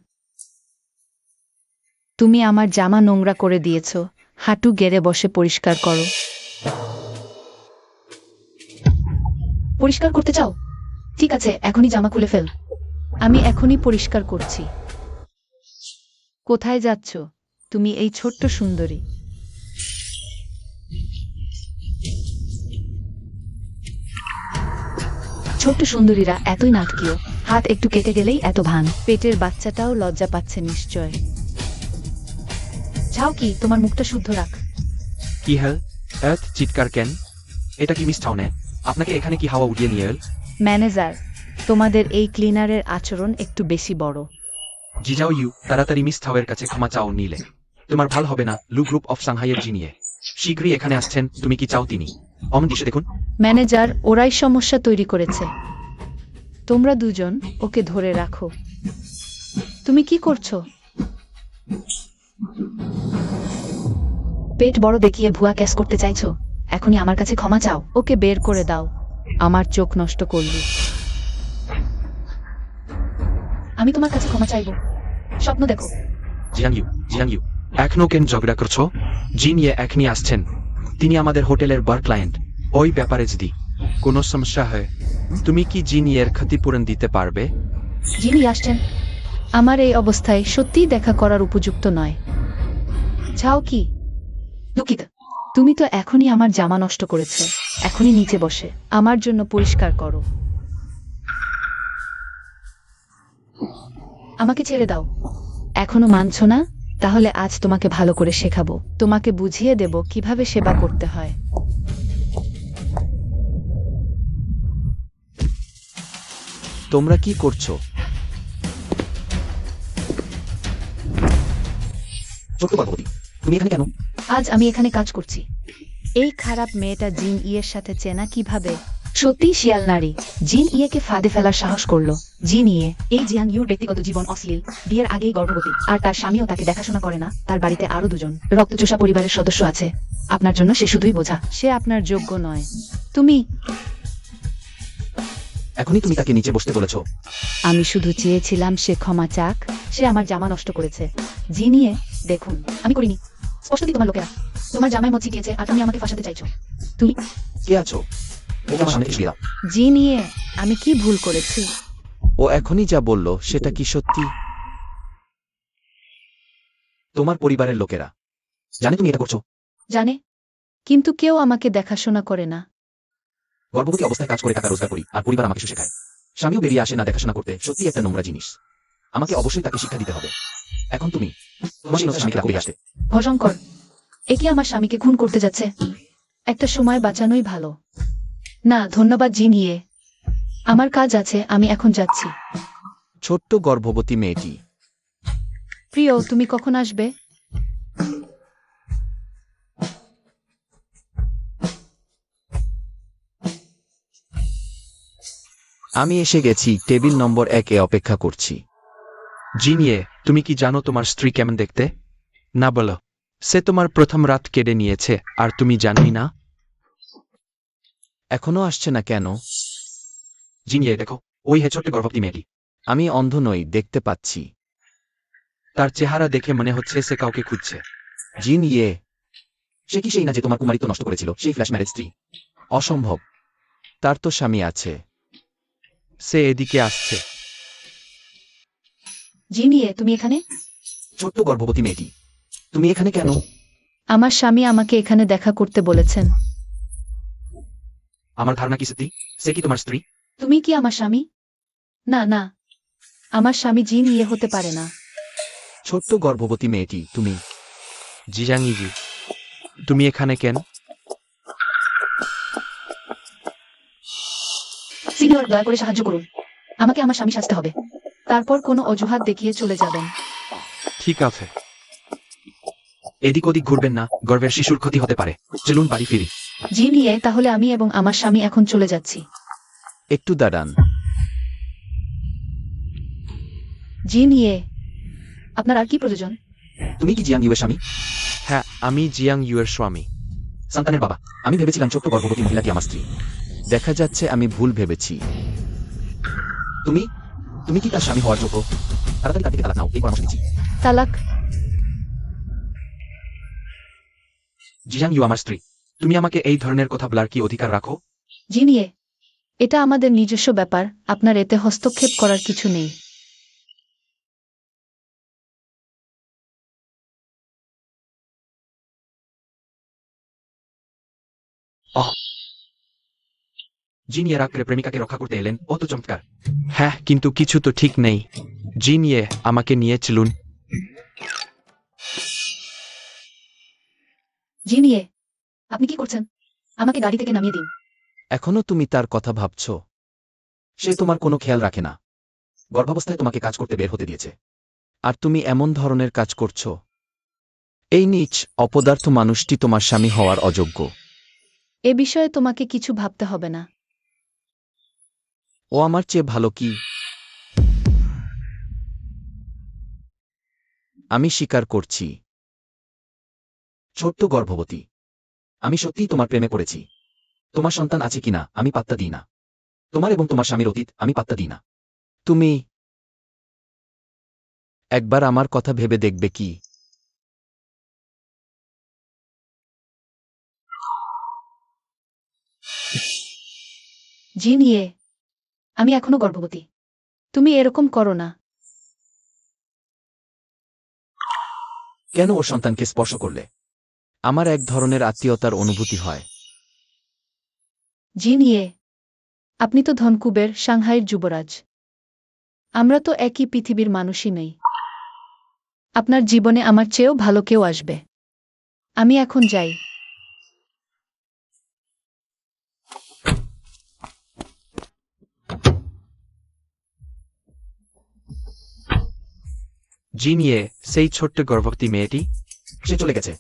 তুমি আমার জামা নোংরা করে দিয়েছ, হাঁটু গেড়ে বসে পরিষ্কার করো। পরিষ্কার করতে চাও? ঠিক আছে, এখনই জামা খুলে ফেল। আমি এখনই পরিষ্কার করছি। কোথায় যাচ্ছ তুমি এই ছোট্ট সুন্দরী? ছোট্ট সুন্দরীরা এতই নাটকীয়, হাত একটু কেটে গেলেই এত ভান। পেটের বাচ্চাটাও লজ্জা পাচ্ছে নিশ্চয়। চাও কি তোমার মুখটা শুদ্ধ রাখ? কি হল? এত চিৎকার কেন? এটা কি মিস টাউনে? আপনাকে এখানে কি হাওয়া উঠিয়ে নিয়ে এল? ম্যানেজার, তোমাদের এই ক্লিনারের আচরণ একটু বেশি বড়। জিজাও ইউ, তাড়াতাড়ি মিস থাওয়ের কাছে ক্ষমা চাও নিলে তোমার ভালো হবে না। লু গ্রুপ অফ সাংহাইয়ের জিনিয়ে শীঘ্রই এখানে আসছেন, তুমি কি চাও তিনি অমন দৃশ্য দেখুন? ম্যানেজার, ওরাই সমস্যা তৈরি করেছে। তোমরা দুজন ওকে ধরে রাখো। তুমি কি করছো? পেট বড় দেখিয়ে ভুয়া ক্যাশ করতে চাইছো? এখনই আমার কাছে ক্ষমা চাও। ওকে বের করে দাও, আমার চোখ নষ্ট করলি। আমি তোমার কাছে ক্ষমা চাইবো? স্বপ্ন দেখো। জিয়াং ইউ, এখনো কেন ঝগড়া করছো? জিন ইয়ে এখনই আসছেন, তিনি আমাদের হোটেলের বার ক্লায়েন্ট। ওই ব্যাপারে যদি কোনো সমস্যা হয়, তুমি কি জিন ইয়ের ক্ষতিপূরণ দিতে পারবে? যিনি আসছেন আমার এই অবস্থায় সত্যিই দেখা করার উপযুক্ত নয়। চাও কি? দুঃখিত, তুমি তো এখনই আমার জামা নষ্ট করেছে। এখনই নিচে বসে আমার জন্য পরিষ্কার করো। আমাকে ছেড়ে দাও। এখনো মানছো না? তাহলে আজ তোমাকে ভালো করে শেখাবো। তোমাকে বুঝিয়ে দেব কিভাবে সেবা করতে হয়। তোমরা কি করছো? ছোট্ট গর্ভবতী, তুমি এখানে কেন? আজ আমি এখানে কাজ করছি। এই খারাপ মেয়েটা জিন ইয়ের সাথে চেনা কিভাবে? সত্যি শিয়াল নারী জিন ইয়েকে ফাঁদে ফেলার সাহস করলো। জিন ইয়ে এই জিয়াং ইউর ব্যক্তিগত জীবন অশ্লীল। বিয়ের আগেই গর্ভবতী, আর তার স্বামীও তাকে দেখাশোনা করে না। তার বাড়িতে আরো দুজন রক্তচোষা পরিবারের সদস্য আছে। আপনার জন্য সে শুধুই বোঝা। সে আপনার যোগ্য নয়। তুমি। এখনই তুমি তাকে নিচে বসতে বলেছো। আমি শুধু চেয়েছিলাম সে ক্ষমা চাক। সে আমার জামা নষ্ট করেছে। জিন ইয়ে, দেখুন আমি করিনি। স্পষ্টতই তোমার লোকেরা। তোমার জামাই মদ ছিটিয়েছে আর তুমি আমাকে ফাঁসাতে চাইছো। তুমি কে আছো? ওকে আমার সামনে এসে দাও। জিন ইয়ে, আমি কি ভুল করেছি? ও এখনই যা বলল সেটা কি সত্যি? তোমার পরিবারের লোকেরা জানে তুমি এটা করছো। জানে, কিন্তু কেউ আমাকে দেখাশোনা করে না। গর্ভবতী অবস্থায় কাজ করে টাকা রোজগার করি, আর পরিবার আমাকে শেখায়। স্বামীও বেরিয়ে আসে না দেখাশোনা করতে। সত্যি একটা নোংরা জিনিস। আমাকে অবশ্যই তাকে শিক্ষা দিতে হবে। এখন তুমি তোমার সেই স্বামীকে রাখবে আসতে। ভয়ঙ্কর। এ কি আমার স্বামীকে খুন করতে যাচ্ছে? একটা সময় বাঁচানোই ভালো। না ধন্যবাদ জিন ইয়ে, আমার কাজ আছে, আমি এখন যাচ্ছি। ছোট্ট গর্ভবতী মেয়েটি। প্রিয়, তুমি কখন আসবে? আমি এসে গেছি, টেবিল নম্বর 1-এ অপেক্ষা করছি। জিনিয়ে, তুমি কি জানো তোমার স্ত্রী কেমন দেখতে? না বলো। সে তোমার প্রথম রাত কেড়ে নিয়েছে, আর তুমি জানোই না? এখনো আসছে না কেন? জিনিয়ে দেখো, ওই হে ছোট্ট গর্ভবতী মেয়েটি। আমি অন্ধ নই, দেখতে পাচ্ছি। তার চেহারা দেখে মনে হচ্ছে সে কাউকে খুঁজছে। জিন ইয়ে। সে কি সেই না যে তোমার কুমারিত্ব নষ্ট করেছিল, সেই ফ্ল্যাশ ম্যারেজ স্ত্রী? অসম্ভব। তার তো স্বামী আছে। সে এদিকে আসছে। জিন ইয়ে, তুমি এখানে? ছোট্ট গর্ভবতী মেয়েটি, তুমি এখানে কেন? আমার স্বামী আমাকে এখানে দেখা করতে বলেছেন। আমার ধারণা কি সত্যি? সে কি তোমার স্ত্রী? তুমি কি আমার স্বামী? না না, আমার স্বামী জিন ইয়ে হতে পারে না। ছোট্ট গর্ভবতী মেয়েটি, তুমি? জিজাংইজি, তুমি এখানে কেন? সিনিয়র, দয়া করে সাহায্য করুন। আমাকে আমার স্বামী সাজতে হবে। তারপর কোনো অজুহাত দেখিয়ে চলে যাবেন। ঠিক আছে। এদিক ওদিক ঘুরবেন না, গর্ভের শিশুর ক্ষতি হতে পারে। চলুন বাড়ি ফিরি। জিন ইয়ে, তাহলে আমি এবং আমার স্বামী এখন চলে যাচ্ছি। একটু দাঁড়ান। জিন ইয়ে, আপনার আর কি প্রয়োজন? তুমি কি জিয়াং ইউয়ের স্বামী? হ্যাঁ, আমি জিয়াং ইউয়ের স্বামী। সন্তানের বাবা। আমি ভেবেছিলাম ছোট্ট গর্ভবতী মহিলাটি আমার স্ত্রী। দেখা যাচ্ছে আমি ভুল ভেবেছি। তুমি তুমি কি তার স্বামী হওয়ার যোগ্য? তাড়াতাড়ি তার থেকে তালাক নাও, এই পরামর্শ দিচ্ছি। তালাক? জিয়াং ইউ আমার স্ত্রী। তুমি আমাকে এই ধরনের কথা বলার কি অধিকার রাখো? জিন ইয়ে, এটা আমাদের নিজস্ব ব্যাপার, আপনার এতে হস্তক্ষেপ করার কিছু নেই। জিন ইয়ে রাগ করে প্রেমিকাকে রক্ষা করতে এলেন, ও তো চমৎকার। হ্যাঁ, কিন্তু কিছু তো ঠিক নেই। জিন ইয়ে, আমাকে নিয়ে চলুন। জিন ইয়ে, আপনি কি করছেন? আমাকে গাড়ি থেকে নামিয়ে দিন। এখনো তুমি তার কথা ভাবছ? সে তোমার কোনো খেয়াল রাখে না। গর্ভাবস্থায় তোমাকে কাজ করতে বের হতে দিয়েছে। আর তুমি এমন ধরনের কাজ করছো? এই নীচ অপদার্থ মানুষটি তোমার স্বামী হওয়ার অযোগ্য। এ বিষয়ে তোমাকে কিছু ভাবতে হবে না। ও আমার চেয়ে ভালো কি? আমি স্বীকার করছি। ছোট্ট গর্ভবতী, আমি সত্যিই তোমার প্রেমে পড়েছি। তোমার সন্তান আছে কিনা আমি পাত্তা দিই না। তোমার এবং তোমার স্বামীর অতীত আমি পাত্তা দিই না। তুমি একবার আমার কথা ভেবে দেখবে কি? জিন ইয়ে, আমি এখনো গর্ভবতী। তুমি এরকম করো না। কেন ওর সন্তানকে স্পর্শ করলে? আমার এক ধরনের আত্মীয়তার অনুভূতি হয়। জি নিয়ে আপনি তো ধনকুবের, সাংহাইয়ের যুবরাজ। আমরা তো একই পৃথিবীর মানুষই নই। আপনার জীবনে আমার চেয়েও ভালো কেউ আসবে। আমি এখন যাই। জি নিয়ে সেই ছোট্ট গর্ভবতী মেয়েটি সে চলে গেছে।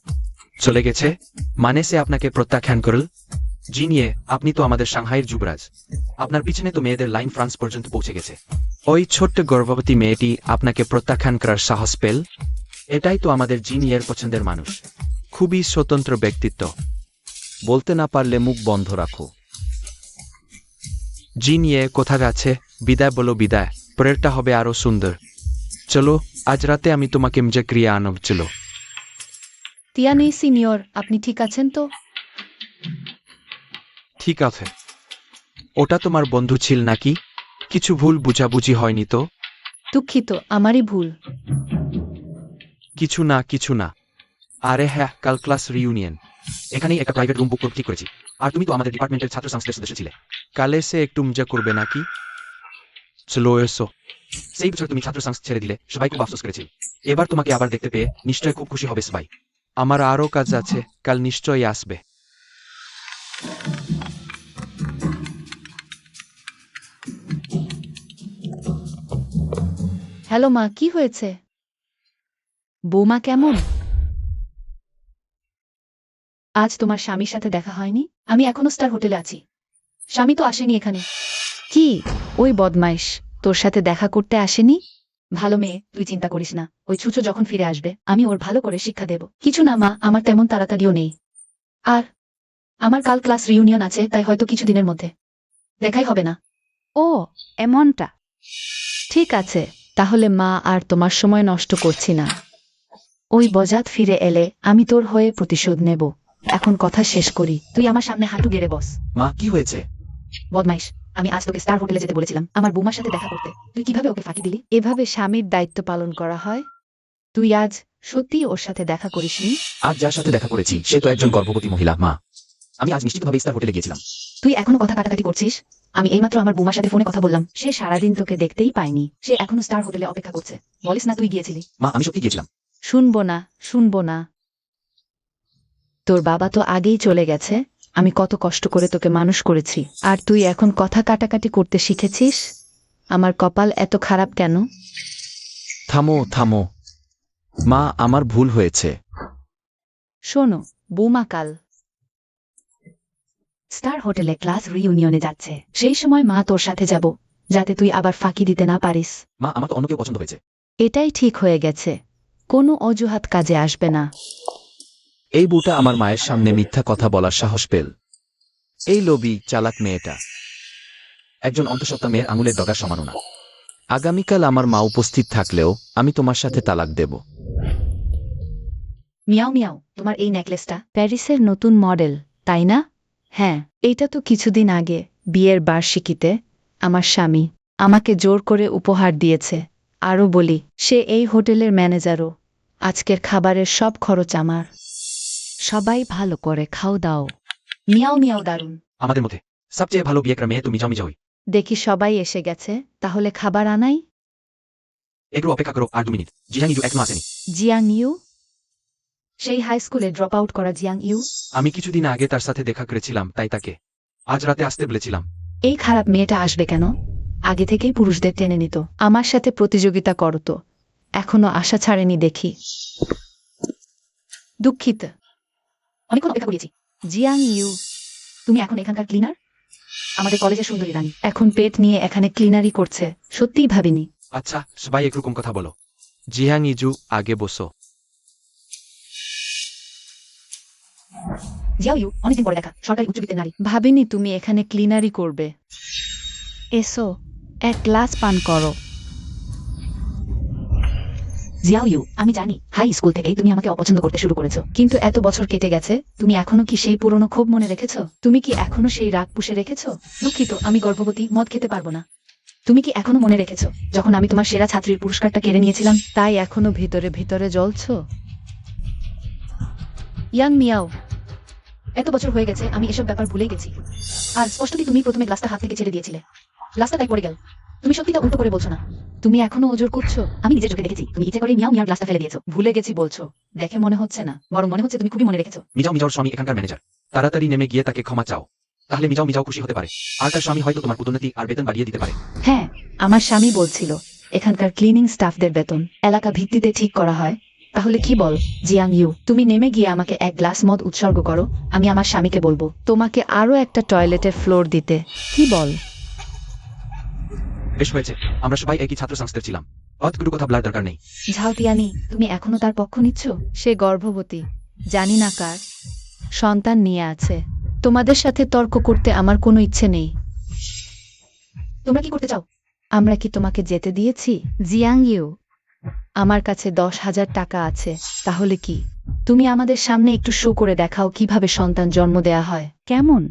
চলে গেছে, মানে সে আপনাকে প্রত্যাখ্যান করল? জি নিয়ে আপনি তো আমাদের সাংহাইয়ের যুবরাজ। আপনার পিছনে তো মেয়েদের লাইন ফ্রান্স পর্যন্ত পৌঁছে গেছে। ওই ছোট্ট গর্ভবতী মেয়েটি আপনাকে প্রত্যাখ্যান করার সাহস পেল? এটাই তো আমাদের জিনিয়ের পছন্দের মানুষ। খুবই স্বতন্ত্র ব্যক্তিত্ব। বলতে না পারলে মুখ বন্ধ রাখো। জি নিয়ে কোথা গেছে? বিদায় বলো, বিদায়। পরেরটা হবে আরো সুন্দর। চলো, আজ রাতে আমি তোমাকে মজা ক্রিয়া আনব। চলো। তিয়ানি সিনিয়র, আপনি ঠিক আছেন তো? ঠিক আছে। ওটা তোমার বন্ধু ছিল নাকি? কিছু ভুল বুঝাবুঝি হয়নি তো? দুঃখিত, আমারই ভুল। কিছু না, কিছু না। আরে হ্যাঁ, কাল ক্লাস রিইউনিয়ন। এখানেই একটা প্রাইভেট রুম বুক করতে ঠিক করেছি। আর তুমি তো আমাদের ডিপার্টমেন্টের ছাত্র সংসদের সদস্য ছিলে। কালে সে একটু মজা করবে নাকি? চলো এসো। সেই বছর তুমি ছাত্র সংস্থা ছেড়ে দিলে, সবাই খুব আফসোস করেছিল। এবার তোমাকে আবার দেখতে পেয়ে নিশ্চয়ই খুব খুশি হবে সবাই। আমার আরও কাজ আছে, কাল নিশ্চয়ই আসবে। হ্যালো মা, কি হয়েছে? বৌমা কেমন? আজ তোমার স্বামীর সাথে দেখা হয়নি? আমি এখনো স্টার হোটেলে আছি। স্বামী তো আসেনি এখানে। কি, ওই বদমাইশ তোর সাথে দেখা করতে আসেনি? ভালো মেয়ে, তুই চিন্তা করিস না। ওই ছুঁচো যখন ফিরে আসবে, আমি ওর ভালো করে শিক্ষা দেব। কিছু না মা, আমার তেমন তাড়াতাড়িও নেই। আর আমার কাল ক্লাস রিউনিয়ন আছে, তাই হয়তো কিছুদিনের মধ্যে দেখাই হবে না। ও, এমনটা। ঠিক আছে, তাহলে মা আর তোমার সময় নষ্ট করছি না। ওই বজাত ফিরে এলে আমি তোর হয়ে প্রতিশোধ নেব। এখন কথা শেষ করি। তুই আমার সামনে হাঁটু গেড়ে বস। মা, কি হয়েছে? বদমাইশ, আমি আজ তোকে স্টার হোটেলে যেতে বলেছিলাম আমার বৌমার সাথে দেখা করতে। তুই কিভাবে ওকে ফাঁকি দিলি? এভাবে স্বামীর দায়িত্ব পালন করা হয়? তুই আজ সত্যি ওর সাথে দেখা করিসনি? আজ যার সাথে দেখা করেছি সে তো একজন গর্ভবতী মহিলা। মা, আমি আজ নিশ্চিতভাবে স্টার হোটেলে গিয়েছিলাম। তুই এখনো কথা কাটাকাটি করছিস? আমি এইমাত্র আমার বৌমার সাথে ফোনে কথা বললাম। সে সারাদিন তোকে দেখতেই পায়নি। সে এখনো স্টার হোটেলে অপেক্ষা করছে। বলিস না তুই গিয়েছিলি। মা, আমি সত্যি গিয়েছিলাম। শুনবো না, শুনবো না। তোর বাবা তো আগেই চলে গেছে। আমি কত কষ্ট করে তোকে মানুষ করেছি, আর তুই এখন কথা কাটাকাটি করতে শিখেছিস? আমার কপাল এত খারাপ কেন? থামো, থামো। মা, আমার ভুল হয়েছে। শোনো, বৌমা কাল স্টার হোটেলে ক্লাস রিইউনিয়নে যাচ্ছে। সেই সময় মা তোর সাথে যাব, যাতে তুই আবার ফাঁকি দিতে না পারিস। মা, আমার তো অন্য কেউ পছন্দ হয়েছে। এটাই ঠিক হয়ে গেছে। কোনো অজুহাত কাজে আসবে না। এই বুটা আমার মায়ের সামনে মিথ্যা কথা বলার সাহস পেল। এই লোভী চালাক মেয়েটা। একজন অন্তঃসত্ত্বা মেয়ের আঙুলের ডগার সমানও না। আগামীকাল আমার মা উপস্থিত থাকলেও আমি তোমার সাথে তালাক দেব। মিয়াও মিয়াও, তোমার এই নেকলেসটা প্যারিসের নতুন মডেল, তাই না? হ্যাঁ, এইটা তো কিছুদিন আগে বিয়ের বার্ষিকীতে আমার স্বামী আমাকে জোর করে উপহার দিয়েছে। আরও বলি, সে এই হোটেলের ম্যানেজারও। আজকের খাবারের সব খরচ আমার। সবাই ভালো করে খাও দাও। মিয়াও মিয়াও দারুণ। আমাদের মধ্যে সবচেয়ে ভালো বিয়ে করা মেয়ে তুমি, জমি জয়। দেখি সবাই এসে গেছে, তাহলে খাবার আনাই। একটু অপেক্ষা করো, আর 2 মিনিট। জিহাং ইউ এখনো আসেনি। Jiang Yu? সেই হাই স্কুলে ড্রপ আউট করা জিয়াং ইউ। আমি কিছুদিন আগে তার সাথে দেখা করেছিলাম, তাই তাকে আজ রাতে আসতে বলেছিলাম। এই খারাপ মেয়েটা আসবে কেন? আগে থেকেই পুরুষদের টেনে নিত। আমার সাথে প্রতিযোগিতা করো তো। এখনো আশা ছাড়েনি দেখি। দুঃখিত, অনেকক্ষণ অপেক্ষা করেছি। জিয়াং ইউ, তুমি এখন এখানকার ক্লিনার? আমাদের কলেজের সুন্দরী রানী। এখন পেট নিয়ে এখানে ক্লিনারি করছে? সত্যিই ভাবিনি। আচ্ছা, সবাই একরকম কথা বলো। জিহাং ইজু, আগে বসো। জিয়াও ইউ, অনেকদিন পরে দেখা। সরকারি উচ্চবিত্তের নারী। ভাবিনি তুমি এখানে ক্লিনারি করবে। এসো, এক গ্লাস পান করো। জিয়াও ইউ, আমি জানি হাই স্কুল থেকেই তুমি আমাকে অপছন্দ করতে শুরু করেছো, কিন্তু এত বছর কেটে গেছে, তুমি এখনো কি সেই পুরনো ক্ষোভ মনে রেখেছো? তুমি কি এখনো সেই রাগ পুষে রেখেছো? দুঃখিত, আমি গর্ভবতী, মদ খেতে পারবো না। তুমি কি এখনো মনে রেখেছো যখন আমি তোমার সেরা ছাত্রীর পুরস্কারটা কেড়ে নিয়েছিলাম? তাই এখনো ভিতরে ভিতরে জ্বলছ? ইয়াং মিয়াও, এত বছর হয়ে গেছে আমি এসব ব্যাপার ভুলে গেছি। আর স্পষ্টতই তুমি প্রথমে গ্লাসটা হাত থেকে ছেড়ে দিয়েছিলে, গ্লাসটা তাই পড়ে গেল। তুমি সত্যিটা উল্টো করে বলছো না। তুমি এখনো ওজোর করছো। আমি নিজের চোখে দেখেছি তুমি ইচ্ছে করে মিয়াও মিয়ার গ্লাসটা ফেলে দিয়েছো। ভুলে গেছি বলছো, দেখে মনে হচ্ছে না, বরং মনে হচ্ছে তুমি খুবই মনে রেখেছো। মিজাওর স্বামী এখানকার ম্যানেজার। তাড়াতাড়ি নেমে গিয়ে তাকে ক্ষমা চাও, তাহলে মিজাও খুশি হতে পারে। আর তার স্বামী হয়তো তোমার পদোন্নতি আর বেতন বাড়িয়ে দিতে পারে। হ্যাঁ, আমার স্বামী বলছিল এখানকার ক্লিনিং স্টাফদের বেতন এলাকা ভিত্তিতে ঠিক করা হয়। তাহলে কি বল জিয়াং ইউ, তুমি নেমে গিয়ে আমাকে এক গ্লাস মদ উৎসর্গ করো, আমি আমার স্বামীকে বলবো। তোমাকে আরো একটা টয়লেটের ফ্লোর দিতে। কি বল? বেশ হয়েছে, আমরা সবাই একই ছাত্র সংস্থার ছিলাম। অতগুলো কথা বলার দরকার নেই। ঝাও তিয়ানি, তুমি এখনো তার পক্ষ নিচ্ছ? সে গর্ভবতী, জানি না কার, সন্তান নিয়ে আছে। তোমাদের সাথে তর্ক করতে আমার কোনো ইচ্ছে নেই। তোমরা কি করতে চাও? আমরা কি তোমাকে যেতে দিয়েছি? জিয়াং ইউ, আমার কাছে 10,000 টাকা আছে। তাহলে কি? তুমি আমাদের সামনে একটু শো করে দেখাও কিভাবে সন্তান জন্ম দেয়া হয়। কেমন?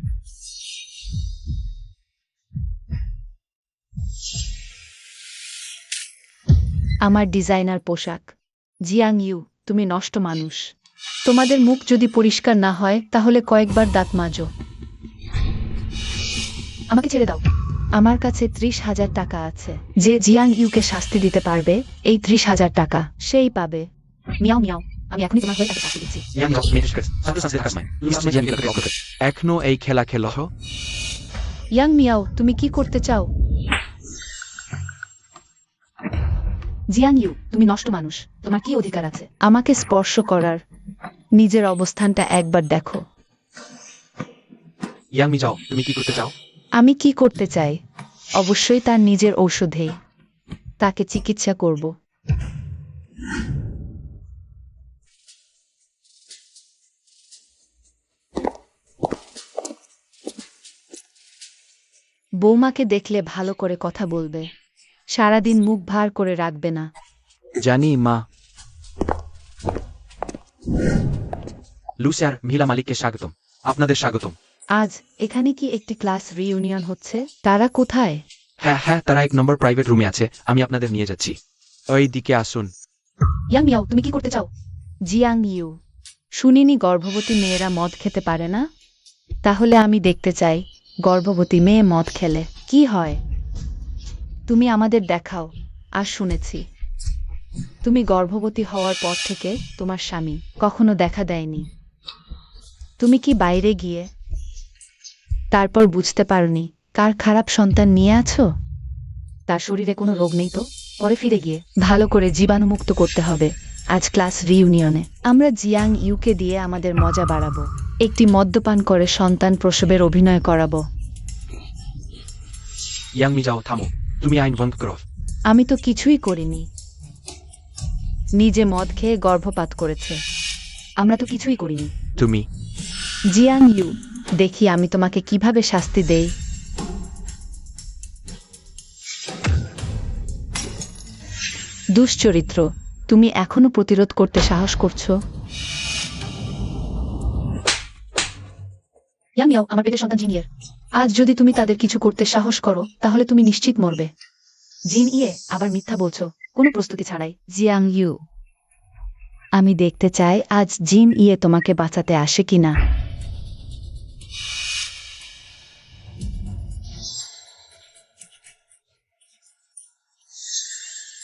আমার ডিজাইনার পোশাক। জিয়াং ইউ, তুমি নষ্ট মানুষ। তোমাদের মুখ যদি পরিষ্কার না হয় তাহলে কয়েকবার দাঁত মাজো। আমাকে ছেড়ে দাও। আমার কাছে 30,000 টাকা আছে। যে জিয়াং ইউকে শাস্তি দিতে পারবে এই 30,000 টাকা সেই পাবে। মিয়াও মিয়াও, আমি এখনই তোমার হয়ে তাকে শাস্তি দিচ্ছি। মিজাও মেয়ে শেষ করেছে, ছাত্র সংস্থার কাজ নয়। তুমি সামনে জিয়ানকে তাকে অগ্রসর। এখনো এই খেলা খেলো? ইয়াং মিয়াও, তুমি কি করতে চাও? জিয়াং ইউ, তুমি নষ্ট মানুষ, তোমার কি অধিকার আছে? আমাকে স্পর্শ করার? নিজের অবস্থানটা একবার দেখো। ইয়াং মিজাও, তুমি কি করতে চাও? আমি কি করতে চাই? অবশ্যই তার নিজের ঔষধেই তাকে চিকিৎসা করব। বৌমাকে দেখলে ভালো করে কথা বলবে, সারাদিন মুখ ভার করে রাখবে না। জানি মা। লুসিয়ার মহিলা মালিককে স্বাগতম। আপনাদের স্বাগতম। আজ এখানে কি একটি ক্লাস রিইউনিয়ন হচ্ছে? তারা কোথায়? হ্যাঁ, তারা 1 নম্বর প্রাইভেট রুমে আছে, আমি আপনাদের নিয়ে যাচ্ছি। ওই দিকে আসুন। ইয়াং মিয়াও, তুমি কি করতে চাও? জিয়াং ইউ, শুনিনি গর্ভবতী মেয়েরা মদ খেতে পারে না? তাহলে আমি দেখতে চাই গর্ভবতী মেয়ে মদ খেলে কি হয়। তুমি আমাদের দেখাও। আর শুনেছি তুমি গর্ভবতী হওয়ার পর থেকে তোমার স্বামী কখনো দেখা দেয়নি। তুমি কি বাইরে গিয়ে তারপর বুঝতে পারোনি কার খারাপ সন্তান নিয়ে আছো? তার শরীরে কোনো রোগ নেই তো? পরে ফিরে গিয়ে ভালো করে জীবাণুমুক্ত করতে হবে। আজ ক্লাস রিইউনিয়নে আমরা জিয়াং ইউকে দিয়ে আমাদের মজা বাড়াবো। একটি মদ্যপান করে সন্তান প্রসবের অভিনয় করাবো। ইয়াং মিজাও, থামো, তুমি আইন ভঙ্গ করো। আমি তো কিছুই করিনি, নিজে মদ খেয়ে গর্ভপাত করেছে। আমরা তো কিছুই করিনি। তুমি জিয়াং ইউ, দেখি আমি তোমাকে কিভাবে শাস্তি দেই। দুশ্চরিত্র, তুমি এখনো প্রতিরোধ করতে সাহস করছো? ইয়াং মিয়াও, আমার পেটের সন্তান জিনিয়ের। আজ যদি তুমি তাদের কিছু করতে সাহস করো তাহলে তুমি নিশ্চিত মরবে। জিন ইয়ে, আবার মিথ্যা বলছো কোনো প্রস্তুতি ছাড়াই। জিয়াং ইউ, আমি দেখতে চাই আজ জিন ইয়ে তোমাকে বাঁচাতে আসে কিনা।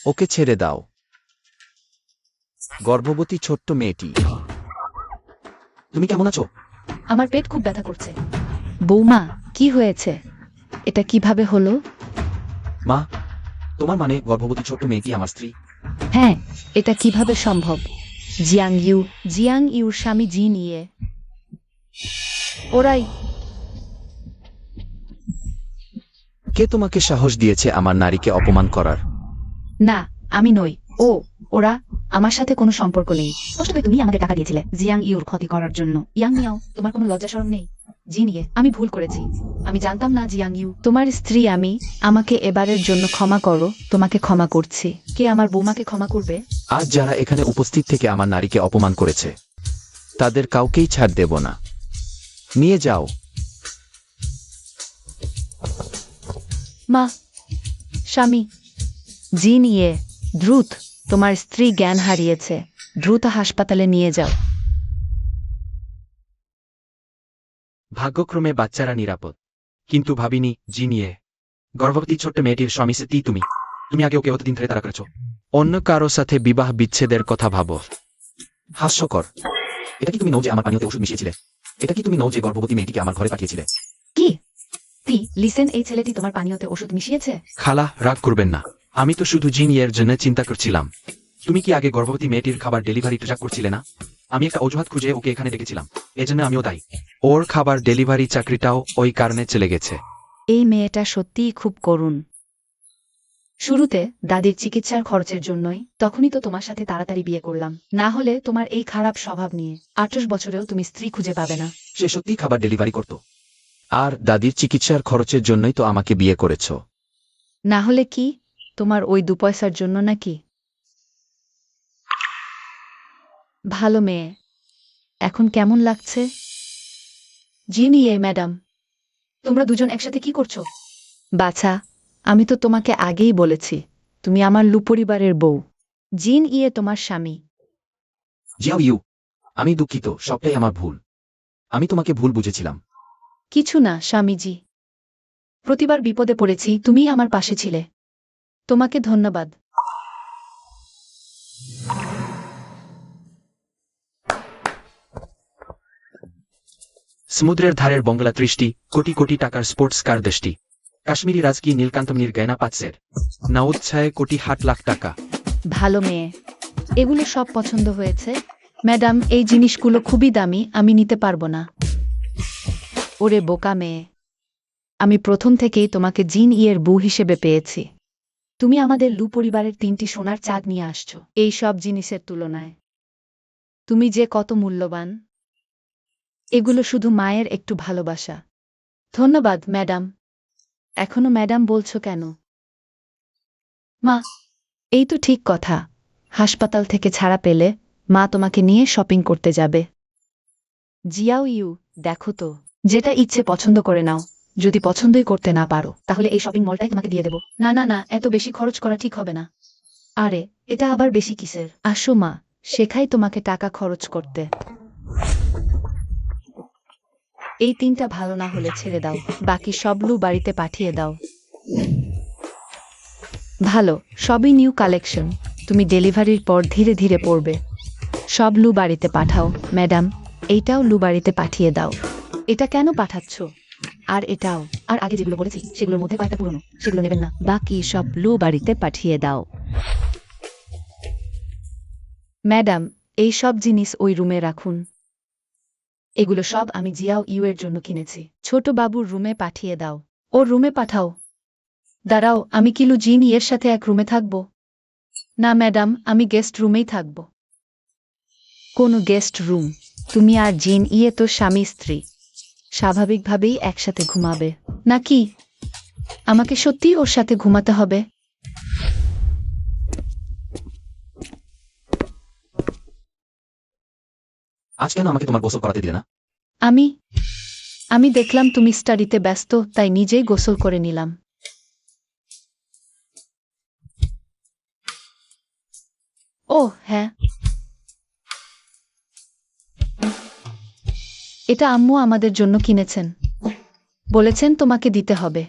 ওকে ছেড়ে দাও। গর্ভবতী ছোট্ট মেয়েটি। তুমি কেমন আছো? আমার পেট খুব ব্যথা করছে। বৌমা, কি হয়েছে? এটা কিভাবে হলো? মা, তোমার মানে গর্ভবতী ছোট্ট মেয়েটি আমার স্ত্রী? হ্যাঁ, এটা কিভাবে সম্ভব? জিয়াং ইউর স্বামী জিন ইয়ে। ওরাই। কে তোমাকে সাহস দিয়েছে আমার নারীকে অপমান করার? না, আমি নই। ওরা আমার সাথে কোনো সম্পর্ক নেই। স্পষ্টতই তুমি আমাকে টাকা দিয়েছিলে জিয়াং ইউর ক্ষতি করার জন্য। ইয়াং মিয়াও, তোমার কোনো লজ্জা শরম নেই? জি নিয়ে আমি ভুল করেছি, আমি জানতাম না জিয়াং ইউ তোমার স্ত্রী আমি। আমাকে এবারের জন্য ক্ষমা করো, তোমাকে ক্ষমা করছি। কে আমার বৌমাকে ক্ষমা করবে? আজ যারা এখানে উপস্থিত থেকে আমার নারীকে অপমান করেছে তাদের কাউকেই ছাড় দেব না। নিয়ে যাও। মা, স্বামী, জিন ইয়ে, দ্রুত, তোমার স্ত্রী জ্ঞান হারিয়েছে, দ্রুত হাসপাতালে নিয়ে যাও। ভাগ্যক্রমে বাচ্চারা নিরাপদ, কিন্তু ভাবিনি জি নিয়ে গর্ভবতী ছোট্ট মেয়েটির স্বামী সে তুমি তুমি আগে ওকে অতদিন ধরে তারা করেছো। অন্য কারো সাথে বিবাহ বিচ্ছেদের কথা ভাবো। হাস্যকর। এটা কি তুমি নও যে আমার পানীয়তে ওষুধ মিশিয়েছিলে? এটা কি তুমি নও যে গর্ভবতী মেয়েটিকে আমার ঘরে পাঠিয়েছিলে? কি লিসেন, এই ছেলেটি তোমার পানীয়তে ওষুধ মিশিয়েছে? খালা, রাগ করবেন না, আমি তো শুধু জিনিয়ের জন্য চিন্তা করছিলাম। তুমি কি আগে গর্ভবতী মেয়েটির খাবার ডেলিভারি ট্র্যাক করছিলে না? আমি একটা অজুহাত খুঁজে ওকে এখানে ডেকেছিলাম, এজন্য আমিও দায়ী। ওর খাবার ডেলিভারি চাকরিটাও ওই কারণে চলে গেছে। এই মেয়েটা সত্যিই খুব করুণ। শুরুতে দাদির চিকিৎসার খরচের জন্যই তখনই তো তোমার সাথে তাড়াতাড়ি বিয়ে করলাম, না হলে তোমার এই খারাপ স্বভাব নিয়ে 28 বছরেও তুমি স্ত্রী খুঁজে পাবে না। সে সত্যি খাবার ডেলিভারি করতো। আর দাদির চিকিৎসার খরচের জন্যই তো আমাকে বিয়ে করেছো। না হলে কি, তোমার ওই 2 পয়সার জন্য নাকি? ভালো মেয়ে। এখন কেমন লাগছে? জিনিয়ে ম্যাডাম, তোমরা দুজন একসাথে কি করছো? বাছা, আমি তো তোমাকে আগেই বলেছি, তুমি আমার লু পরিবারের বউ। জিন ইয়ে তোমার স্বামী। জিয়াও ইউ, আমি দুঃখিত, সবটাই আমার ভুল। আমি তোমাকে ভুল বুঝেছিলাম। কিছু না স্বামীজি। প্রতিবার বিপদে পড়েছি, তুমিই আমার পাশে ছিলে। তোমাকে ধন্যবাদ। সমুদ্রের ধারের বঙ্গলা 30টি কোটি কোটি টাকার স্পোর্টস কার দেশটি। কাশ্মীরি রাজকি নীলকান্তমনির গয়না পাচ্ছের নাউদ 6 কোটি 60 লাখ টাকা। ভালো মেয়ে। এগুলো সব পছন্দ হয়েছে? ম্যাডাম, এই জিনিসগুলো খুবই দামি, আমি নিতে পারবো না। ওরে বোকা মেয়ে, আমি প্রথম থেকেই তোমাকে জিন ইয়ের বউ হিসেবে পেয়েছি। তুমি আমাদের লু পরিবারের 3টি সোনার চাঁদ নিয়ে আসছো। এই সব জিনিসের তুলনায় তুমি যে কত মূল্যবান। এগুলো শুধু মায়ের একটু ভালোবাসা। ধন্যবাদ ম্যাডাম। এখনো ম্যাডাম বলছো কেন? মা, এই তো ঠিক কথা। হাসপাতাল থেকে ছাড়া পেলে মা তোমাকে নিয়ে শপিং করতে যাবে। জিয়াও ইউ, দেখো তো। যেটা ইচ্ছে পছন্দ করে নাও। যদি পছন্দই করতে না পারো তাহলে এই শপিং মলটাই তোমাকে দিয়ে দেব। না না না, এত বেশি খরচ করা ঠিক হবে না। আরে, এটা আবার বেশি কিসের? আসো মা, শেখাই তোমাকে টাকা খরচ করতে। এই 3টা ভালো না হলে ছেড়ে দাও, বাকি সব লু বাড়িতে পাঠিয়ে দাও। ভালো, সবই নিউ কালেকশন, তুমি ডেলিভারির পর ধীরে ধীরে পড়বে। সব লু বাড়িতে পাঠাও। ম্যাডাম, এইটাও লু বাড়িতে পাঠিয়ে দাও। এটা কেন পাঠাচ্ছ? আর এটাও। আর আগে যেগুলো বলেছি সেগুলোর মধ্যে কয়েকটা পুরনো, সেগুলো নেবেন না। বাকি সব লু বাড়িতে পাঠিয়ে দাও। ম্যাডাম, এই সব জিনিস ওই রুমে রাখুন। এগুলো সব আমি জিয়াও ইউ এর জন্য কিনেছি। ছোট বাবুর রুমে পাঠিয়ে দাও। ওর রুমে পাঠাও। দাঁড়াও, আমি কি লু জিন ইয়ের সাথে এক রুমে থাকব? না ম্যাডাম, আমি গেস্ট রুমেই থাকব। কোনো গেস্ট রুম? তুমি আর জিন ইয়ে তো স্বামী স্ত্রী, স্বাভাবিকভাবেই একসাথে ঘুমাবে। নাকি আমাকে সত্যিই ওর সাথে ঘুমাতে হবে? আজ কেন আমাকে তোমার গোসল করাতে দিলে না? আমি দেখলাম তুমি স্টাডিতে ব্যস্ত, তাই নিজেই গোসল করে নিলাম। ও হ্যাঁ, এটা আম্মু আমাদের জন্য কিনেছেন, বলেছেন তোমাকে দিতে হবে।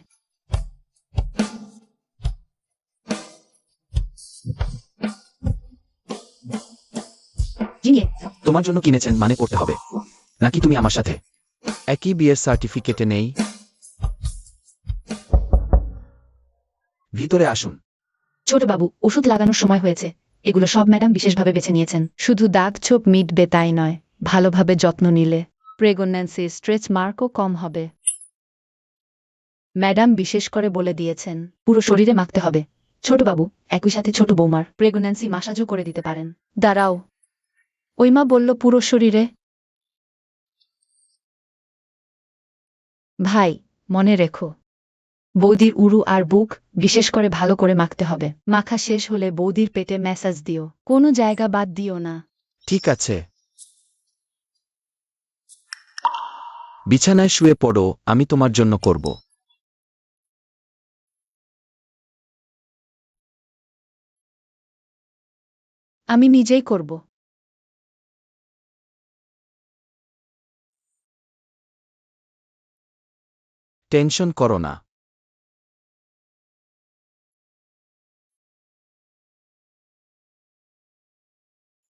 জিনিয়ে, তোমার জন্য কিনেছেন মানে পড়তে হবে নাকি তুমি আমার সাথে? একই বিয়ের সার্টিফিকেটে নেই। ভিতরে আসুন। ছোট বাবু, ওষুধ লাগানোর সময় হয়েছে। এগুলো সব ম্যাডাম বিশেষভাবে বেছে নিয়েছেন। শুধু দাগ ছোপ মিটবে তাই নয়, ভালোভাবে যত্ন নিলে প্রেগন্যান্সি স্ট্রেচ মার্কও কম হবে। ম্যাডাম বিশেষ করে বলে দিয়েছেন। পুরো শরীরে মাখতে হবে। ছোট বাবু, একই সাথে ছোট বৌমার প্রেগন্যান্সি মাসাজও করে দিতে পারেন। দাঁড়াও, ওই মা বলল পুরো শরীরে। ভাই, মনে রেখো, বৌদির উরু আর বুক বিশেষ করে ভালো করে মাখতে হবে। মাখা শেষ হলে বৌদির পেটে ম্যাসাজ দিও, কোনো জায়গা বাদ দিও না। ঠিক আছে, বিছানায় শুয়ে পড়ো, আমি তোমার জন্য করব। আমি নিজেই করব। টেনশন করো না।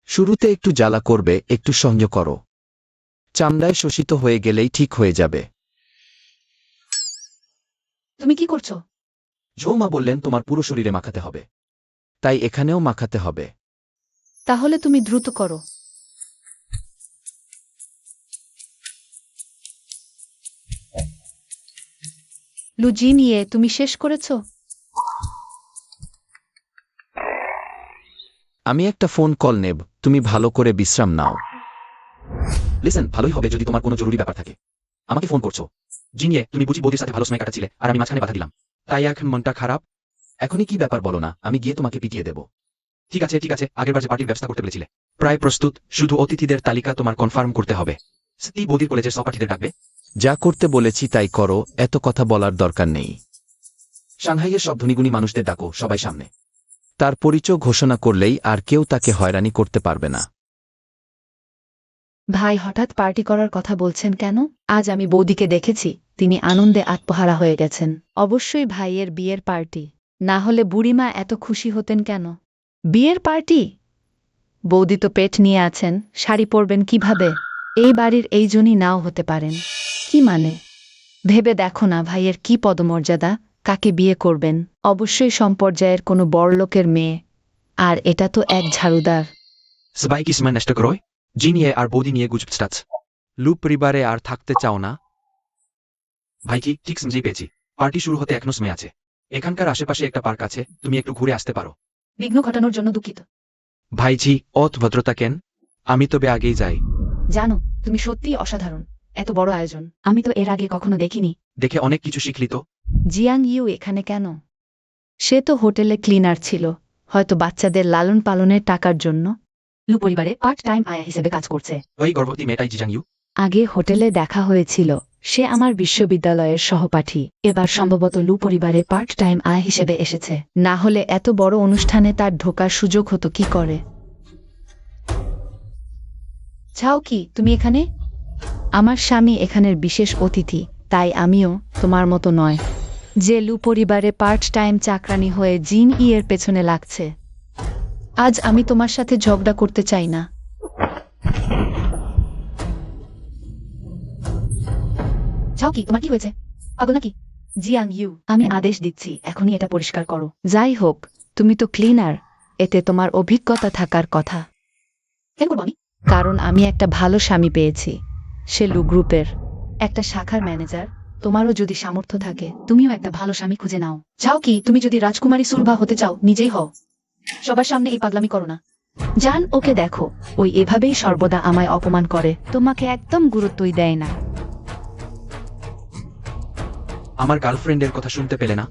শুরুতে একটু জ্বালা করবে, একটু সংযম করো। চামড়ায় শোষিত হয়ে গেলেই ঠিক হয়ে যাবে। তুমি কি করছো? ঝৌমা বললেন তোমার পুরো শরীরে মাখাতে হবে। তাই এখানেও মাখাতে হবে। তাহলে তুমি দ্রুত করো। লুজি নিয়ে তুমি শেষ করেছ? আমি একটা ফোন কল নেব, তুমি ভালো করে বিশ্রাম নাও। লিসেন, ভালোই হবে যদি তোমার কোনো জরুরি ব্যাপার থাকে। আমাকে ফোন করছো। জিনিয়ে, তুমি বুঝি বৌদির সাথে ভালো সময় কাটাচ্ছিলে আর আমি মাঝখানে বাধা দিলাম। তাই এখন মনটা খারাপ? এখনই কি ব্যাপার বলো না, আমি গিয়ে তোমাকে পিটিয়ে দেব। ঠিক আছে ঠিক আছে, আগেরবার যে পার্টির ব্যবস্থা করতে বলেছিলে প্রায় প্রস্তুত, শুধু অতিথিদের তালিকা তোমার কনফার্ম করতে হবে। সত্যি বৌদির কলেজের সহপাঠীদের ডাকবে? যা করতে বলেছি তাই করো, এত কথা বলার দরকার নেই। সাংহাইয়ের সব ধনীগুণী মানুষদের ডাকো, সবাই সামনে। তার পরিচয় ঘোষণা করলেই আর কেউ তাকে হয়রানি করতে পারবে না। ভাই হঠাৎ পার্টি করার কথা বলছেন কেন? আজ আমি বৌদিকে দেখেছি, তিনি আনন্দে আত্মহারা হয়ে গেছেন। অবশ্যই ভাইয়ের বিয়ের পার্টি, না হলে বুড়িমা এত খুশি হতেন কেন? বিয়ের পার্টি? বৌদি তো পেট নিয়ে আছেন, শাড়ি পরবেন কিভাবে? এই বাড়ির এই জনই নাও হতে পারেন। কি মানে? ভেবে দেখো না ভাইয়ের কি পদমর্যাদা, কাকে বিয়ে করবেন? অবশ্যই সম্পর্যায়ের কোনো বড়লোকের মেয়ে, আর এটা তো এক ঝাড়ুদার। সবাই কি সময় নষ্ট করো? জিনিয়ে আর বৌদি নিয়ে গুজবস্টাচ। লু পরিবারে আর থাকতে চাও না? ভাই কি ঠিক সমঝেই পেয়েছি, পার্টি শুরু হতে এখনো সময় আছে। এখানকার আশেপাশে একটা পার্ক আছে, তুমি একটু ঘুরে আসতে পারো। বিঘ্ন ঘটানোর জন্য দুঃখিত। ভাইজি, অত ভদ্রতা কেন? আমি তবে আগেই যাই। জানো, তুমি সত্যিই অসাধারণ। এত বড় আয়োজন আমি তো এর আগে কখনো দেখিনি। দেখে অনেক কিছু শিখলি তো। জিয়াং ইউ এখানে কেন? সে তো হোটেলে ক্লিনার ছিল, হয়তো বাচ্চাদের লালন পালনের টাকার জন্য। লু পরিবারে পার্ট টাইম আয়া হিসেবে কাজ করছে। ওই গর্ভবতী মেয়েটাই জিজাং ইউ? আগে হোটেলে দেখা হয়েছিল, সে আমার বিশ্ববিদ্যালয়ের সহপাঠী। এবার সম্ভবত লু পরিবারে পার্ট টাইম আয়া হিসেবে এসেছে। না হলে এত বড় অনুষ্ঠানে তার ঢোকার সুযোগ হতো কি করে? চাও কি তুমি এখানে? আমার স্বামী এখানের বিশেষ অতিথি, তাই আমিও তোমার মতো নয় যে লু পরিবারে পার্ট টাইম চাকরানি হয়ে জিন এর পেছনে লাগছে। আজ আমি তোমার সাথে ঝগড়া করতে চাই না। চাও কি? তোমার কি হয়েছে? পাগল নাকি? জিয়াং ইউ, আমি আদেশ দিচ্ছি, এখনই এটা পরিষ্কার করো। যাই হোক, তুমি তো ক্লিনার, এতে তোমার অভিজ্ঞতা থাকার কথা। কেন করবো আমি? কারণ আমি একটা ভালো স্বামী পেয়েছি, সে লু গ্রুপের একটা শাখার ম্যানেজার। তোমারও যদি সামর্থ্য থাকে, তুমিও একটা ভালো স্বামী খুঁজে নাও। চাও কি? তুমি যদি রাজকুমারী সুলভা হতে চাও, নিজেই হও। সবার সামনে এই পাগলামি করো না। জান, ওকে দেখো, ওই এভাবেই সর্বদা আমায় অপমান করে। তোমাকে একদম গুরুত্বই দেয় না। আমার গার্লফ্রেন্ডের কথা শুনতে পেলে না?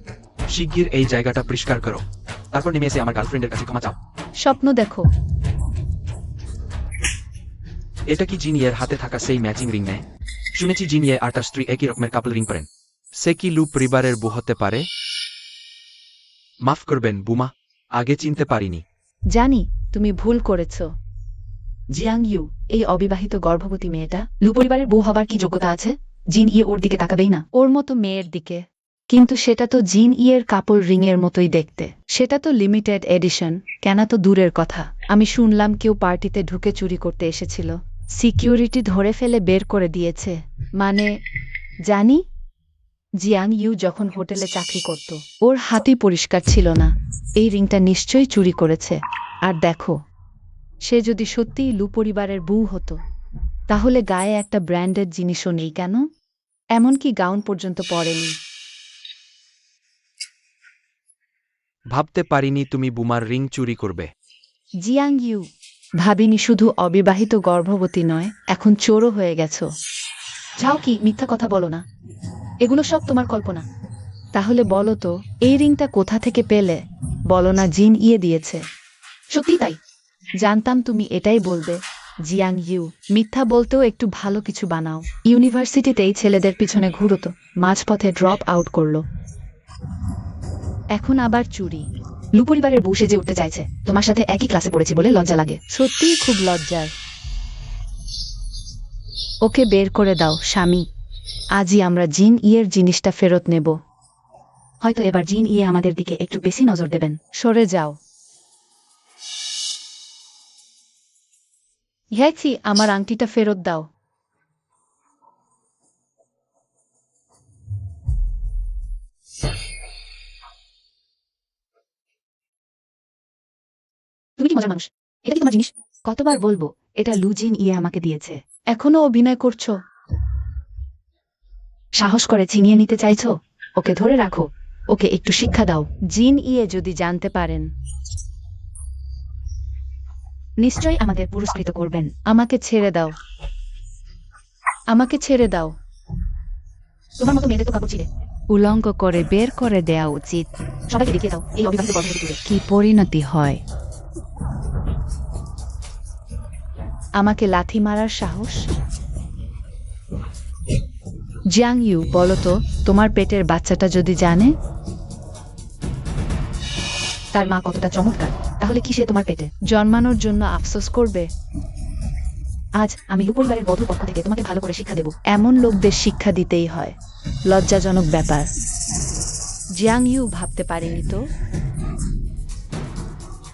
শিগগির এই জায়গাটা পরিষ্কার করো, তারপর নেমে এসে আমার গার্লফ্রেন্ডের কাছে ক্ষমা চাও। স্বপ্ন দেখো। এটা কি জিনিয়ের হাতে থাকা সেই ম্যাচিং রিং নেয়? শুনেছি জিনিয়ে আর তার স্ত্রী একই রকমের কাপল রিং পরেন। সে কি লু পরিবারের বউ হতে পারে? মাফ করবেন বুমা, আগে চিনতে পারিনি। জানি তুমি ভুল করেছ। জিয়াং ইউ, এই অবিবাহিত গর্ভবতী মেয়েটা লু পরিবারের বউ হবার কি যোগ্যতা আছে? জিন ইয়ে ওর দিকে তাকাবেই না। ওর মতো মেয়ের দিকে। কিন্তু সেটা তো জিন ইয়ের কাপড় রিংয়ের মতোই দেখতে। সেটা তো লিমিটেড এডিশন, কেন তো দূরের কথা। আমি শুনলাম কেউ পার্টিতে ঢুকে চুরি করতে এসেছিল, সিকিউরিটি ধরে ফেলে বের করে দিয়েছে। মানে জানি। জিয়াং ইউ যখন হোটেলে চাকরি করত, ওর হাতই পরিষ্কার ছিল না। এই রিংটা নিশ্চয়ই চুরি করেছে। আর দেখো, সে যদি সত্যিই লু পরিবারের বউ হতো, তাহলে গায়ে একটা ব্র্যান্ডেড জিনিসও নেই কেন? এমনকি গাউন পর্যন্ত পরেনি। ভাবতে পারিনি তুমি বুমার রিং চুরি করবে। জিয়াং ইউ, ভাবিনি শুধু অবিবাহিত গর্ভবতী নয়, এখন চোরও হয়ে গেছো। চাও কি? মিথ্যা কথা বলো না, এগুলো সব তোমার কল্পনা। তাহলে বলো তো, এই রিংটা কোথা থেকে পেলে? বলো না জিন ইয়ে দিয়েছে। সত্যি তাই? জানতাম তুমি এটাই বলবে। জিয়াং ইউ, মিথ্যা বলতেও একটু ভালো কিছু বানাও। ইউনিভার্সিটিতেই ছেলেদের পিছনে ঘুরতো, মাঝপথে ড্রপ আউট করলো। এখন আবার চুরি। লু পরিবারের বউ সেজে উঠতে চাইছে। তোমার সাথে একই ক্লাসে পড়েছি বলে লজ্জা লাগে। সত্যিই খুব লজ্জার। ওকে বের করে দাও স্বামী। আজই আমরা জিন ইয়ের জিনিসটা ফেরত নেব। হয়তো এবার জিন ইয়ে আমাদের দিকে একটু বেশি নজর দেবেন। সরে যাও। হ্যাঁছি, আমার আংটিটা ফেরত দাও। তুমি কি মজার মানুষ? এটা কি তোমার জিনিস? কতবার বলবো, এটা লু জিন ইয়ে আমাকে দিয়েছে। এখনো অভিনয় করছো? সাহস করে ছিনিয়ে নিতে চাইছো? ওকে ধরে রাখো, ওকে একটু শিক্ষা দাও। জিন ইয়ে যদি জানতে পারেন, নিশ্চয়ই আমাদের পুরস্কৃত করবেন। আমাকে ছেড়ে দাও। আমাকে ছেড়ে দাও। তোমার মতো মেয়েদের তো কাপড় ছিঁড়ে উলঙ্গ করে বের করে দেওয়া উচিত। সবাইকে দেখিয়ে দাও এই অবিবাহিত গর্ভবতী তুলে। কি পরিণতি হয়। আমাকে লাথি মারার সাহস? জিয়াং ইউ, বলো তো, তোমার পেটের বাচ্চাটা যদি জানে? তার মা কতটা চমৎকার, তাহলে কি সে তোমার পেটে জন্মানোর জন্য আফসোস করবে? আজ আমি লু পরিবারের বধূর পক্ষ থেকে তোমাকে ভালো করে শিক্ষা দেব। এমন লোকদের শিক্ষা দিতেই হয়। লজ্জাজনক ব্যাপার। জিয়াং ইউ ভাবতে পারেনি তো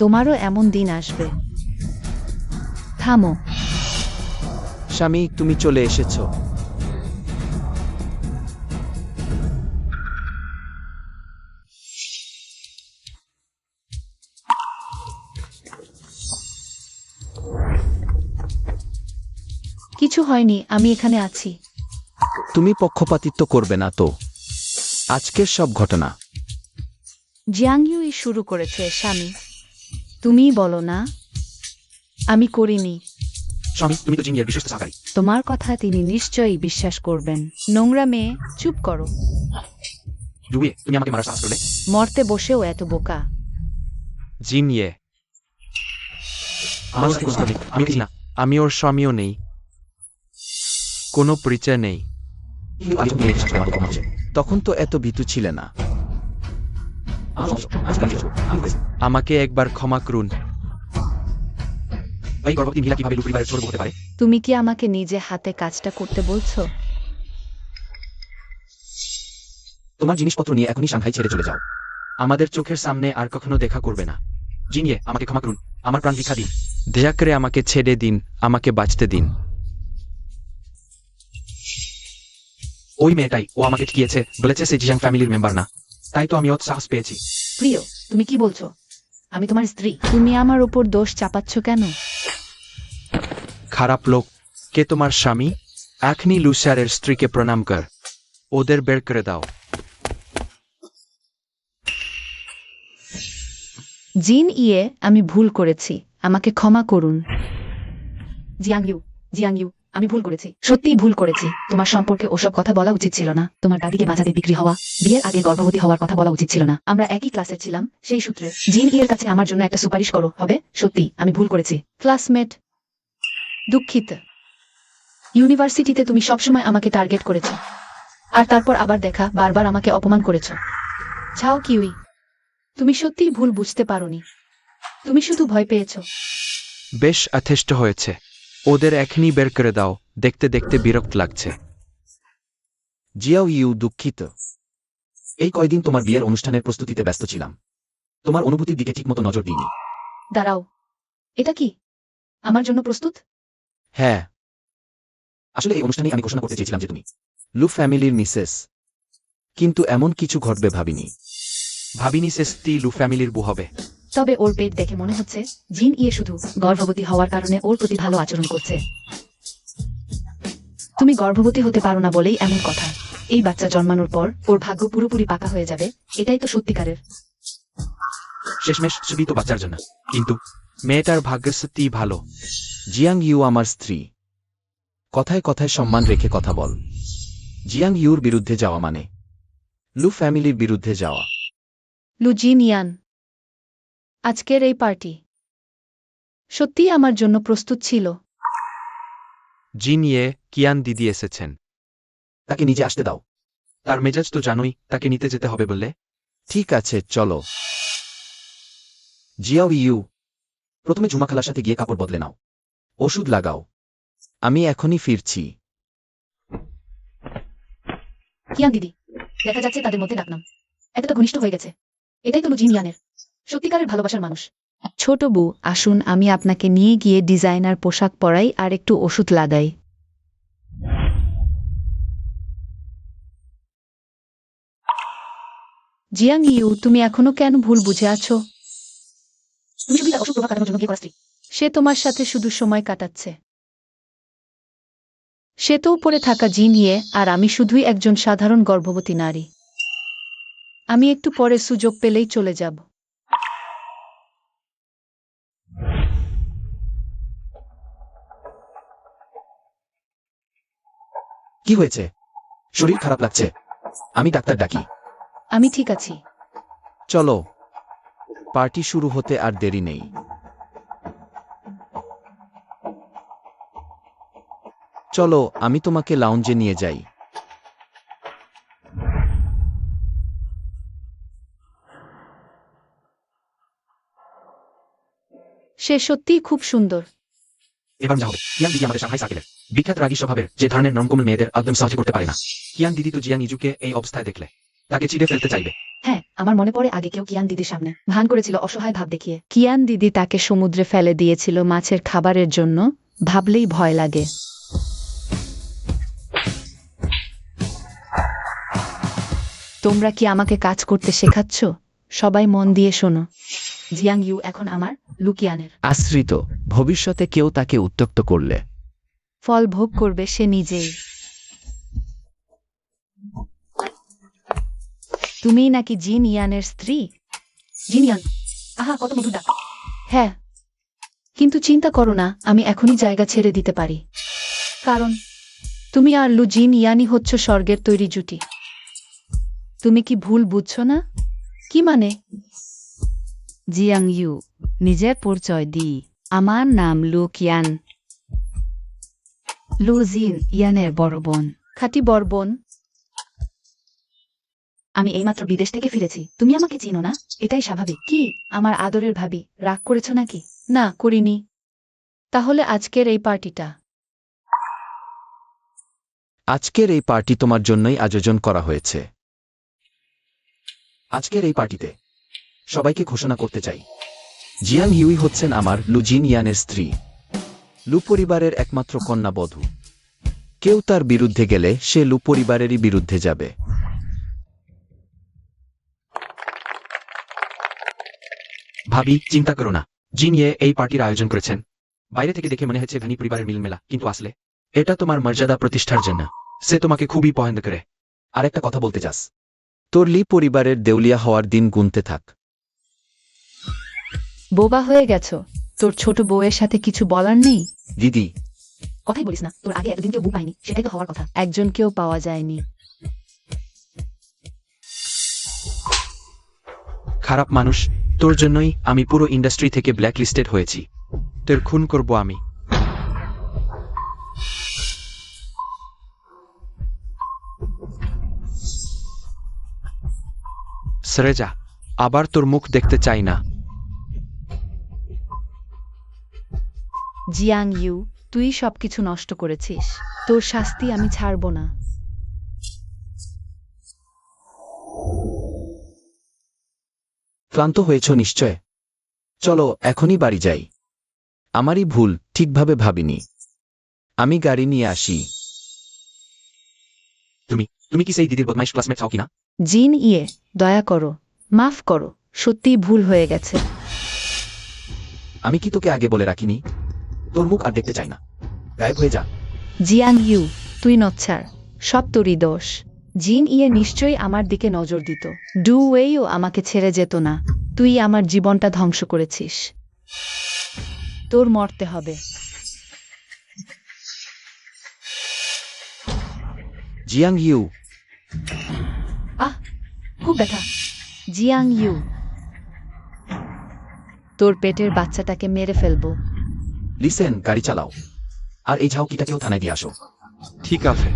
তোমারও এমন দিন আসবে। থামো। স্বামী, তুমি চলে এসেছো। কিছু হয়নি, আমি এখানে আছি। তুমি পক্ষপাতিত্ব করবে না তো? আজকের সব ঘটনা জিয়াং ইউই শুরু করেছে স্বামী। তুমিই বলো না? আমি করিনি। স্বামী, তুমি তো জিন ইয়ের বিশ্বস্ত সহকারী। তোমার কথা তিনি নিশ্চয়ই বিশ্বাস করবেন। নোংরা মেয়ে, চুপ করো। জুয়ে, তুমি আমাকে মারার সাহস করলে? মরতে বসেও এত বোকা। জিন ইয়ে, আমার সাথে কোনো নেই, আমি দেখি না। আমি ওর স্বামীও নেই, কোনো পরিচয় নেই। কিন্তু আগে তুমি বিশ্বাস করে আমাকে কম হচ্ছে। তখন তো এত ভীতু ছিলে না। আমার সমস্যা, আমি সেটা বিশ্বাস করি। আমি করেছি। আমাকে একবার ক্ষমা করুন। এই গর্ভবতী মহিলা কিভাবে লু পরিবারের ছোট বউ হতে পারে? তুমি কি আমাকে নিজে হাতে কাজটা করতে বলছো? তোমার জিনিসপত্র নিয়ে এখনই সাংহাই ছেড়ে চলে যাও। আমাদের চোখের সামনে আর কখনো দেখা করবে না। জিন ইয়ে, আমাকে ক্ষমা করুন, আমার প্রাণ ভিক্ষা দিন। দয়া করে আমাকে ছেড়ে দিন, আমাকে বাঁচতে দিন। ওই মেয়েটাই, ও আমাকে ঠকিয়েছে, বলেছে সে জিয়াং ফ্যামিলির মেম্বার না। তাই তো আমি অত সাহস পেয়েছি। প্রিয়, তুমি কি বলছো? আমি তোমার স্ত্রী। তুমি আমার উপর দোষ চাপাচ্ছ কেন? খারাপ লোক। কে তোমার স্বামী? এখনই লুসারের স্ত্রীকে প্রণাম কর। ওদের বের করে দাও। জিন ইয়ে, আমি ভুল করেছি, আমাকে ক্ষমা করুন। জিয়াং ইউ, আমি ভুল করেছি, সত্যিই ভুল করেছি। তোমার সম্পর্কে ওসব কথা বলা উচিত ছিল না। তোমার দাদিকে বাঁচাতে বিক্রি হওয়া, বিয়ের আগে গর্ভবতী হওয়ার কথা বলা উচিত ছিল না। আমরা একই ক্লাসে ছিলাম, সেই সূত্রে। জিন ইয়ের কাছে আমার জন্য একটা সুপারিশ করো, হবে? সত্যি আমি ভুল করেছি। ক্লাসমেট, দুঃখিত। ইউনিভার্সিটিতে তুমি সবসময় আমাকে টার্গেট করেছো, আর তারপর আবার দেখা, বারবার আমাকে অপমান করেছো। ছাও কিউই, তুমি সত্যিই ভুল বুঝতে পারোনি। তুমি শুধু ভয় পেয়েছো। বেশ যথেষ্ট হয়েছে। ওদের এখনই বের করে দাও, দেখতে দেখতে বিরক্ত লাগছে। জিয়াও ইউ, দুঃখিত। এই কয়দিন তোমার বিয়ের অনুষ্ঠানের প্রস্তুতিতে ব্যস্ত ছিলাম। তোমার অনুভূতির দিকে ঠিকমতো নজর দিইনি। দাঁড়াও, এটা কি আমার জন্য প্রস্তুত? হ্যাঁ, আসলে এই অনুষ্ঠানে আমি ঘোষণা করতে চেয়েছিলাম যে তুমি লু ফ্যামিলির মিসেস। কিন্তু এমন কিছু ঘটবে ভাবিনি। ভাবিনি সে লু ফ্যামিলির বউ হবে। তবে ওর পেট দেখে মনে হচ্ছে জিন ইয়ে শুধু গর্ভবতী হওয়ার কারণে ওর প্রতি ভালো আচরণ করছে। তুমি গর্ভবতী হতে পারো না বলেই এমন কথা। এই বাচ্চা জন্মানোর পর ওর ভাগ্য পুরোপুরি পাকা হয়ে যাবে, এটাই তো সত্যিকারের। শেষমেশ শুধু তো বাচ্চার জন্য। কিন্তু মেয়েটার ভাগ্য সত্যিই ভালো। জিয়াং ইউ আমার স্ত্রী। কথায় কথায় সম্মান রেখে কথা বল। জিয়াং ইউর বিরুদ্ধে যাওয়া মানে লু ফ্যামিলির বিরুদ্ধে যাওয়া। লু জিন ইয়ান, আজকের এই পার্টি সত্যিই আমার জন্য প্রস্তুত ছিল। জিন ইয়ে, কিয়ান দিদি এসেছেন। তাকে নিজে আসতে দাও। তার মেজাজ তো জানোই, তাকে নিতে যেতে হবে বললে। ঠিক আছে, চলো। জিয়াও ইউ, প্রথমে ঝুমা খালার সাথে গিয়ে কাপড় বদলে নাও, ওষুধ লাগাও। আমি এখনই ফিরছি। কিয়ান দিদি, দেখা যাচ্ছে তাদের মধ্যে ডাকনাম এতটা ঘনিষ্ঠ হয়ে গেছে। এটাই তো লু জিন ইয়ানের সত্যিকারের ভালোবাসার মানুষ। ছোট বউ, আসুন আমি আপনাকে নিয়ে গিয়ে ডিজাইনার পোশাক পরাই আর একটু ওষুধ লাগাই। জিয়াং ইউ, তুমি এখনো কেন ভুল বুঝে আছো? তুমি শুধু তার অসুখ প্রভাব কাটানোর জন্য বিয়ে করা স্ত্রী। সে তোমার সাথে শুধু সময় কাটাচ্ছে। সে তো উপরে থাকা জিন ইয়ে, আর আমি শুধুই একজন সাধারণ গর্ভবতী নারী। আমি একটু পরে সুযোগ পেলেই চলে যাব। কি হয়েছে? শরীর খারাপ লাগছে? আমি ডাক্তার ডাকি। আমি ঠিক আছি। চলো, পার্টি শুরু হতে আর দেরি নেই। চলো, আমি তোমাকে লাউঞ্জে নিয়ে যাই। সে সত্যিই খুব সুন্দর। এবার যা হবে, কিয়ান দিদি আমাদের সাংহাই সার্কেলের বিখ্যাত রাগী স্বভাবের, যে ধরনের নরমকোমল মেয়েদের একদম সহজে করতে পারে না। কিয়ান দিদি তো জিয়াং ইজুকে এই অবস্থায় দেখলে তাকে চিড়ে ফেলতে চাইবে। হ্যাঁ, আমার মনে পড়ে আগে কেউ কিয়ান দিদির সামনে ভান করেছিল অসহায় ভাব দেখিয়ে। কিয়ান দিদি তাকে সমুদ্রে ফেলে দিয়েছিল মাছের খাবারের জন্য। ভাবলেই ভয় লাগে। তোমরা কি আমাকে কাজ করতে শেখাচ্ছ? সবাই মন দিয়ে শোনো। জিয়াং ইউ এখন আমার লু কিয়ানের। আশ্রিত, ভবিষ্যতে কেউ তাকে উত্ত্যক্ত করলে ফল ভোগ করবে সে নিজেই। তুমিই নাকি জিন ইয়ানের স্ত্রী? জিন ইয়ান, আহা কত মধুর ডাক। হ্যাঁ, কিন্তু চিন্তা করো না, আমি এখনই জায়গা ছেড়ে দিতে পারি। কারণ তুমি আর লু জিন ইয়ানি হচ্ছ স্বর্গের তৈরি জুটি। তুমি কি ভুল বুঝছো না? কি মানে? জিয়াং ইউ, নিজের পরিচয় দি। আমার নাম লু কিয়ান, লু জিন ইয়ানের বড় বোন। খাঁটি বড় বোন? আমি এইমাত্র বিদেশ থেকে ফিরেছি, তুমি আমাকে চিনো না? এটাই স্বাভাবিক। কি আমার আদরের ভাবি, রাগ করেছো নাকি? না, করিনি। তাহলে আজকের এই পার্টিটা? আজকের এই পার্টি তোমার জন্যই আয়োজন করা হয়েছে। আজকের এই পার্টিতে সবাইকে ঘোষণা করতে চাই, জিয়াং ইউই হচ্ছেন আমার লু জিন ইয়ানের স্ত্রী। লু পরিবারের একমাত্র কন্যা বধূ। কেউ তার বিরুদ্ধে গেলে সে লু পরিবারেরই বিরুদ্ধে যাবে। ভাবি, চিন্তা করো না, জিন ইয়ে এই পার্টির আয়োজন করেছেন। বাইরে থেকে দেখে মনে হচ্ছে ধনী পরিবারের মিলমেলা, কিন্তু আসলে এটা তোমার মর্যাদা প্রতিষ্ঠার জন্য। সে তোমাকে খুবই পছন্দ করে। আর একটা কথা বলতে চাস? তোর লি পরিবারের দেউলিয়া হওয়ার দিন গুনতে থাক। বোবা হয়ে গেছো? তোর ছোট বউয়ের সাথে কিছু বলার নেই? দিদি, কথাই বলিস না, তোর আগে এতদিন কেউ বউ পায়নি, সেটাই তো হওয়ার কথা। একজনকেও পাওয়া যায়নি। খারাপ মানুষ, তোর জন্যই আমি পুরো ইন্ডাস্ট্রি থেকে ব্ল্যাক লিস্টেড হয়েছি। তোর খুন করব আমি। সরে যা, আবার তোর মুখ দেখতে চাই না। জিয়াং ইউ, তুই সবকিছু নষ্ট করেছিস। তোর শাস্তি আমি ছাড়ব না। ক্লান্ত হয়েছ নিশ্চয়। চলো এখনই বাড়ি যাই। আমারই ভুল, ঠিকভাবে ভাবিনি। আমি গাড়ি নিয়ে আসি। তুমি কি সেই দিদির বদমাইশ ক্লাসমেট হও কিনা? জিন ইয়ে, দয়া করো, মাফ করো, সত্যিই ভুল হয়ে গেছে। আমি কি তোকে আগে বলে রাখিনি? তোর মুখ আর দেখতে চাই না, গায়েব হয়ে যা। জিয়াং ইউ, তুই নচ্ছার, সব তোরই দোষ। জিন ইয়ে নিশ্চয়ই আমার দিকে নজর দিত। ডু ওয়েও আমাকে ছেড়ে যেত না। তুই আমার জীবনটা ধ্বংস করেছিস। তোর মরতে হবে। জিয়াং ইউ, আহ, খুব ব্যথা। জিয়াং ইউ, তোর পেটের বাচ্চাটাকে মেরে ফেলবো। লিসেন, গাড়ি চালাও, আর এই ঝাউকিটাকেও থানায় দিয়ে আসো। ঠিক আছে।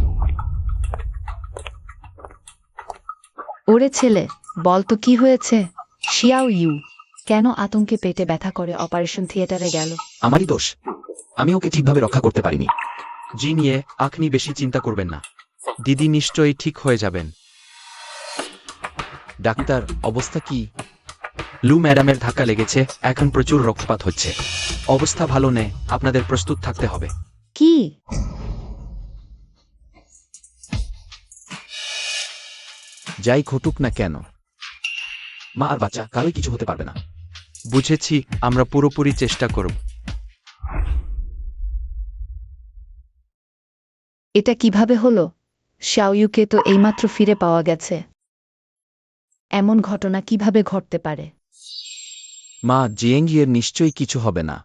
ওরে ছেলে, বল তো কি হয়েছে? শিয়াও ইউ কেন আতঙ্কে পেটে ব্যথা করে অপারেশন থিয়েটারে গেল? আমারই দোষ, আমি ওকে ঠিকভাবে রক্ষা করতে পারিনি। জিন ইয়ে, আপনি বেশি চিন্তা করবেন না। দিদি নিশ্চয়ই ঠিক হয়ে যাবেন। ডাক্তার, অবস্থা কি? লু ম্যাডামের ধাক্কা লেগেছে, এখন প্রচুর রক্তপাত হচ্ছে। অবস্থা ভালো নেই, আপনাদের প্রস্তুত থাকতে হবে। কি? যাই ঘটুক না কেন। মা আর বাচ্চা কারোই কিছু হতে পারবে না। বুঝেছি, আমরা পুরোপুরি চেষ্টা করব। এটা কিভাবে হলো? শাওইউকে তো এইমাত্র ফিরে পাওয়া গেছে। এমন ঘটনা কিভাবে ঘটতে পারে? মা, জিয়েংয়ের নিশ্চয়ই কিছু হবে না।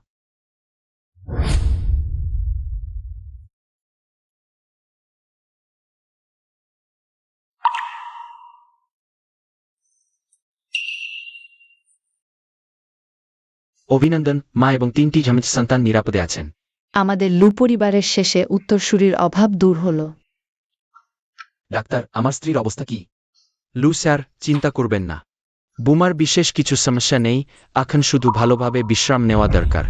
অভিনন্দন, মা এবং 3টি জামিজ সন্তান নিরাপদে আছেন। আমাদের লু পরিবারের শেষে উত্তরসূরির অভাব দূর হলো। ডাক্তার, আমার স্ত্রীর অবস্থা কি? লু স্যার, চিন্তা করবেন না। বুমার বিশেষ কিছু সমস্যা নেই, এখন শুধু ভালোভাবে বিশ্রাম নেওয়া দরকার।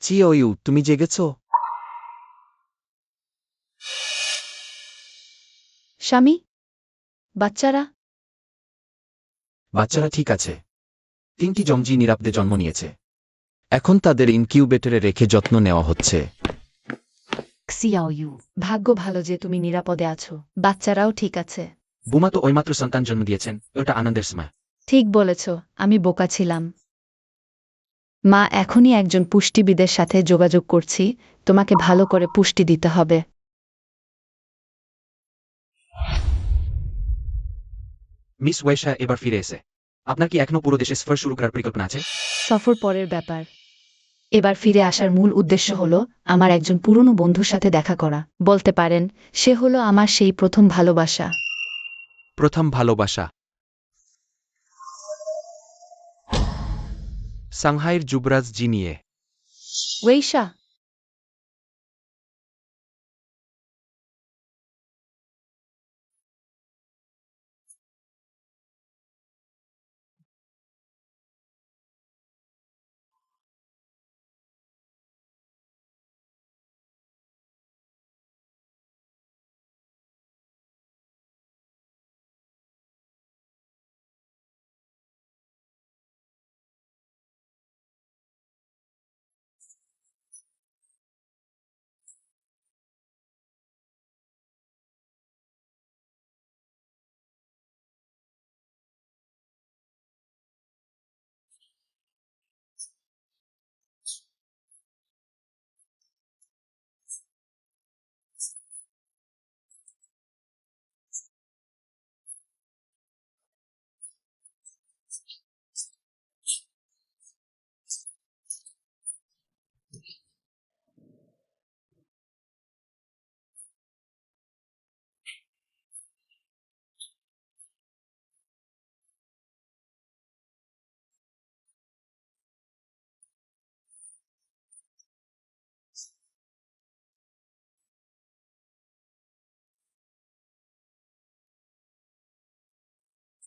চিওইউ, তুমি জেগেছ? স্বামী, বাচ্চারা? বাচ্চারা ঠিক আছে। 3টি জমজি নিরাপদে জন্ম নিয়েছে। এখন তাদের ইনকিউবেটরে রেখে যত্ন নেওয়া হচ্ছে। xiaoyu, ভাগ্য ভালো যে তুমি নিরাপদে আছো। বাচ্চারাও ঠিক আছে। বুমা তো ওইমাত্র সন্তান জন্ম দিয়েছেন, ওটা আনন্দের সময়। ঠিক বলেছ, আমি বোকা ছিলাম। মা, এখনই একজন পুষ্টিবিদের সাথে যোগাযোগ করছি। তোমাকে ভালো করে পুষ্টি দিতে হবে। মিস ওয়েশা এবার ফিরে এসে আপনার কি এখনো পুরো দেশে সফর শুরু করার পরিকল্পনা আছে? সফর পরের ব্যাপার। এবার ফিরে আসার মূল উদ্দেশ্য হলো আমার একজন পুরনো বন্ধুর সাথে দেখা করা। বলতে পারেন সে হলো আমার সেই প্রথম ভালোবাসা। প্রথম ভালোবাসা। সাংহাইয়ের যুবরাজ জিনিয়ে। ওয়েশা,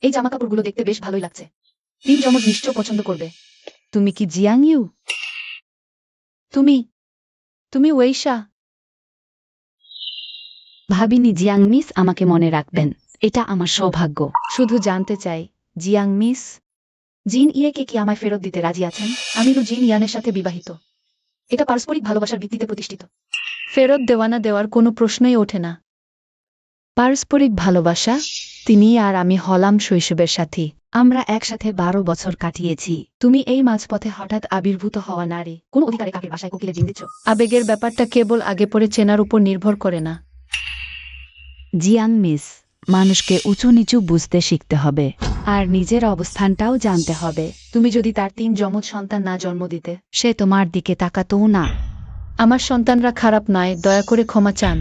এই জামাকাপড়গুলো দেখতে বেশ ভালোই লাগছে। 3 জমজ নিশ্চয় পছন্দ করবে। তুমি কি জিয়াংইউ? তুমি তুমি ওয়েশা? ভাবিনি জিয়াং মিস আমাকে মনে রাখবেন। এটা আমার সৌভাগ্য। শুধু জানতে চাই, জিয়াং মিস জিন ইয়েকে কি আমায় ফেরত দিতে রাজি আছেন? আমি লু জিন ইয়ানের সাথে বিবাহিত। এটা পারস্পরিক ভালোবাসার ভিত্তিতে প্রতিষ্ঠিত। ফেরত দেওয়া না দেওয়ার কোনো প্রশ্নই ওঠে না। পারস্পরিক ভালোবাসা? তিনি আর আমি হলাম শৈশবের সাথী। আমরা একসাথে 12 বছর কাটিয়েছি। তুমি এই মাঝপথে হঠাৎ আবির্ভূত হওয়া নারী, কোন অধিকারে কাকের বাসায় কোকিলে ডিম দিচ্ছ? আবেগের ব্যাপারটা কেবল আগে পরে চেনার উপর নির্ভর করে না। জিয়াং মিস, মানুষকে উঁচু নিচু বুঝতে শিখতে হবে, আর নিজের অবস্থানটাও জানতে হবে। তুমি যদি তার 3 জমজ সন্তান না জন্ম দিতে, সে তোমার দিকে তাকাতও না। আমার সন্তানরা খারাপ নয়, দয়া করে ক্ষমা চান।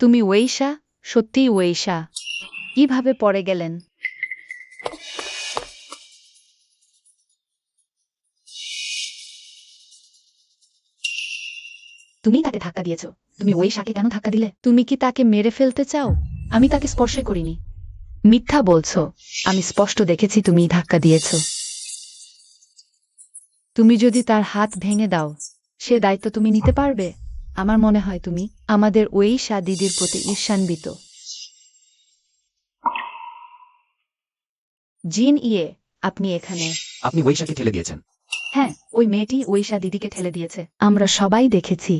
তুমি ওয়েশা? সত্যিই ওয়েশা? কিভাবে পড়ে গেলেন? তুমি তাকে ধাক্কা দিয়েছো। তুমি ওই শাকে কেন ধাক্কা দিলে? তুমি কি তাকে মেরে ফেলতে চাও? আমি তাকে স্পর্শই করিনি। মিথ্যা বলছো। আমি স্পষ্ট দেখেছি তুমি ধাক্কা দিয়েছ। তুমি যদি তার হাত ভেঙে দাও সে দায়িত্ব তুমি নিতে পারবে? আমার মনে হয় তুমি আমাদের ওয়েইশা দিদির প্রতি ঈর্ষান্বিত। জিন ইয়ে, আপনি এখানে? আপনি ওয়েশাকে ঠেলে দিয়েছেন। হ্যাঁ, ওই মেয়েটি ওইশা দিদিকে ঠেলে দিয়েছে। আমরা সবাই দেখেছি।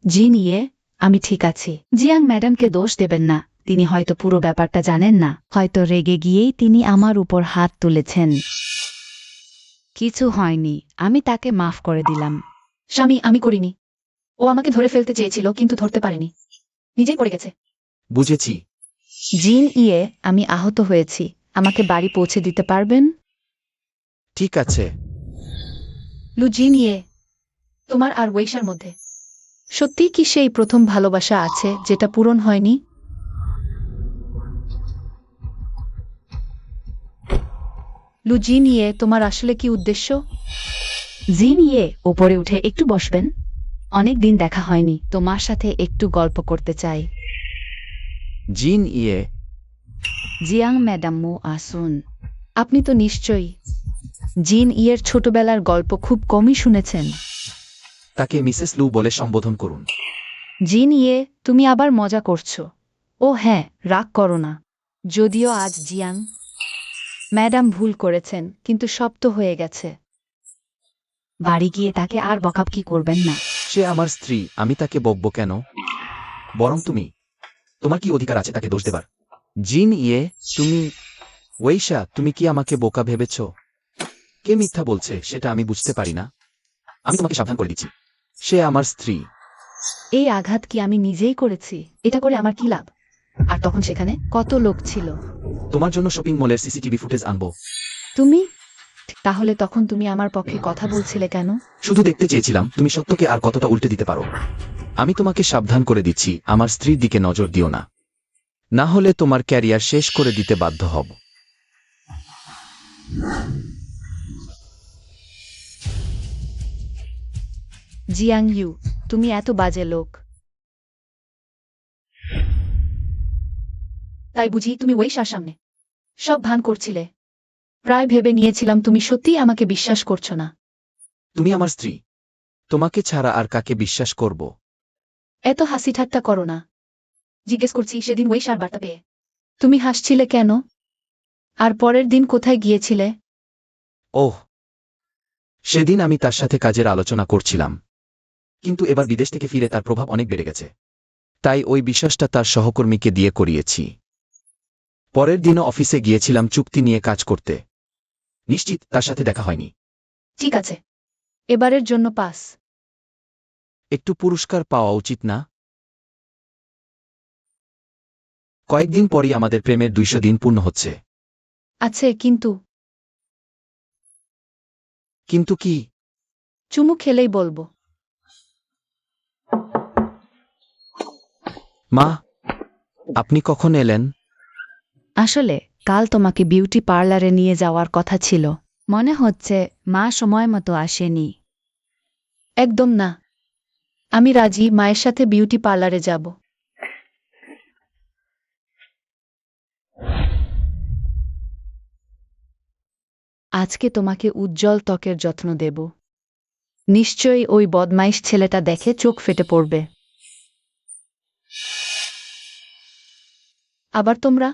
জিন ইয়ে, আমি ঠিক আছি। জিয়াং ম্যাডামকে দোষ দেবেন না, তিনি হয়তো পুরো ব্যাপারটা জানেন না। হয়তো রেগে গিয়েই তিনি আমার উপর হাত তুলেছেন। কিছু হয়নি, আমি তাকে মাফ করে দিলাম। স্বামী, আমি করিনি। ও আমাকে ধরে ফেলতে চেয়েছিল কিন্তু ধরতে পারেনি, নিজেই পড়ে গেছে। বুঝেছি। জিন ইয়ে, আমি আহত হয়েছি, আমাকে বাড়ি পৌঁছে দিতে পারবেন? ঠিক আছে। লু জিন ইয়ে, তোমার আর ওয়েশার মধ্যে সত্যি কি সেই প্রথম ভালোবাসা আছে যেটা পূরণ হয়নি? লু জিন ইয়ে, তোমার আসলে কি উদ্দেশ্য? জিন ইয়ে, ওপরে উঠে একটু বসবেন? অনেক দিন দেখা হয়নি। তোমার সাথে একটু গল্প করতে চাই। জিন ইয়ে, জিয়াং ম্যাডাম মো আসুন। আপনি তো নিশ্চয়ই জিন ইয়ের ছোটবেলার গল্প খুব কমই শুনেছেন। তাকে মিসেস লু বলে সম্বোধন করুন। জিন ইয়ে, তুমি আবার মজা করছো? ও হ্যাঁ, রাগ করো না। যদিও আজ জিয়াং ম্যাডাম ভুল করেছেন, কিন্তু সব তো হয়ে গেছে। বাড়ি গিয়ে তাকে আর বকাবকি করবেন না। সে আমার স্ত্রী, আমি তাকে বকব কেন? বরং তুমি, তোমার কি অধিকার আছে তাকে দোষ দেবার? জিন ইয়ে, তুমি ওয়েশা, তুমি কি আমাকে বোকা ভেবেছ? কে মিথ্যা বলছে সেটা আমি বুঝতে পারি না। আমি তোমাকে সাবধান করে দিচ্ছি। সে আমার স্ত্রী। এই আঘাত কি আমি নিজেই করেছি? এটা করে আমার কি লাভ? আর তখন সেখানে কত লোক ছিল? তোমার জন্য শপিং মলের সিসিটিভি ফুটেজ আনবো। তুমি তাহলে তখন তুমি আমার পক্ষে কথা বলছিলে কেন? শুধু দেখতে চেয়েছিলাম তুমি সত্যকে আর কতটা উল্টে দিতে পারো। আমি তোমাকে সাবধান করে দিচ্ছি, আমার স্ত্রীর দিকে নজর দিও না, না হলে তোমার ক্যারিয়ার শেষ করে দিতে বাধ্য হব। জিয়াং ইউ, তুমি এত বাজে লোক। তাই বুঝি তুমি ওয়েশার সামনে সব ভান করছিলে? প্রায় ভেবে নিয়েছিলাম তুমি সত্যিই আমাকে বিশ্বাস করছো না। তুমি আমার স্ত্রী। তোমাকে ছাড়া আর কাকে বিশ্বাস করব? এত হাসি ঠাট্টা করো না। জিজ্ঞেস করছি সেদিন ওয়েশার বার্তা পেয়ে তুমি হাসছিলে কেন? আর পরের দিন কোথায় গিয়েছিলে? ওহ, সেদিন আমি তার সাথে কাজের আলোচনা করছিলাম, কিন্তু এবার বিদেশ থেকে ফিরে তার প্রভাব অনেক বেড়ে গেছে। তাই ওই বিশ্বাসটা তার সহকর্মীকে দিয়ে করিয়েছি। পরের দিনও অফিসে গিয়েছিলাম চুক্তি নিয়ে কাজ করতে। নিশ্চিত তার সাথে দেখা হয়নি। ঠিক আছে, এবারের জন্য পাস। একটু পুরস্কার পাওয়া উচিত না? কয়েকদিন পরই আমাদের প্রেমের 200 দিন পূর্ণ হচ্ছে। আছে কিন্তু কিন্তু কি? চুমু খেলেই বলবো। মা, আপনি কখন এলেন? আসলে কাল তোমাকে বিউটি পার্লারে নিয়ে যাওয়ার কথা ছিল। মনে হচ্ছে মা সময় মতো আসেনি। একদম না। আমি রাজি, মায়ের সাথে বিউটি পার্লারে যাব। আজকে তোমাকে উজ্জ্বল ত্বকের যত্ন দেব। নিশ্চয়ই ওই বদমাইশ ছেলেটা দেখে চোখ ফেটে পড়বে। আবার তোমরা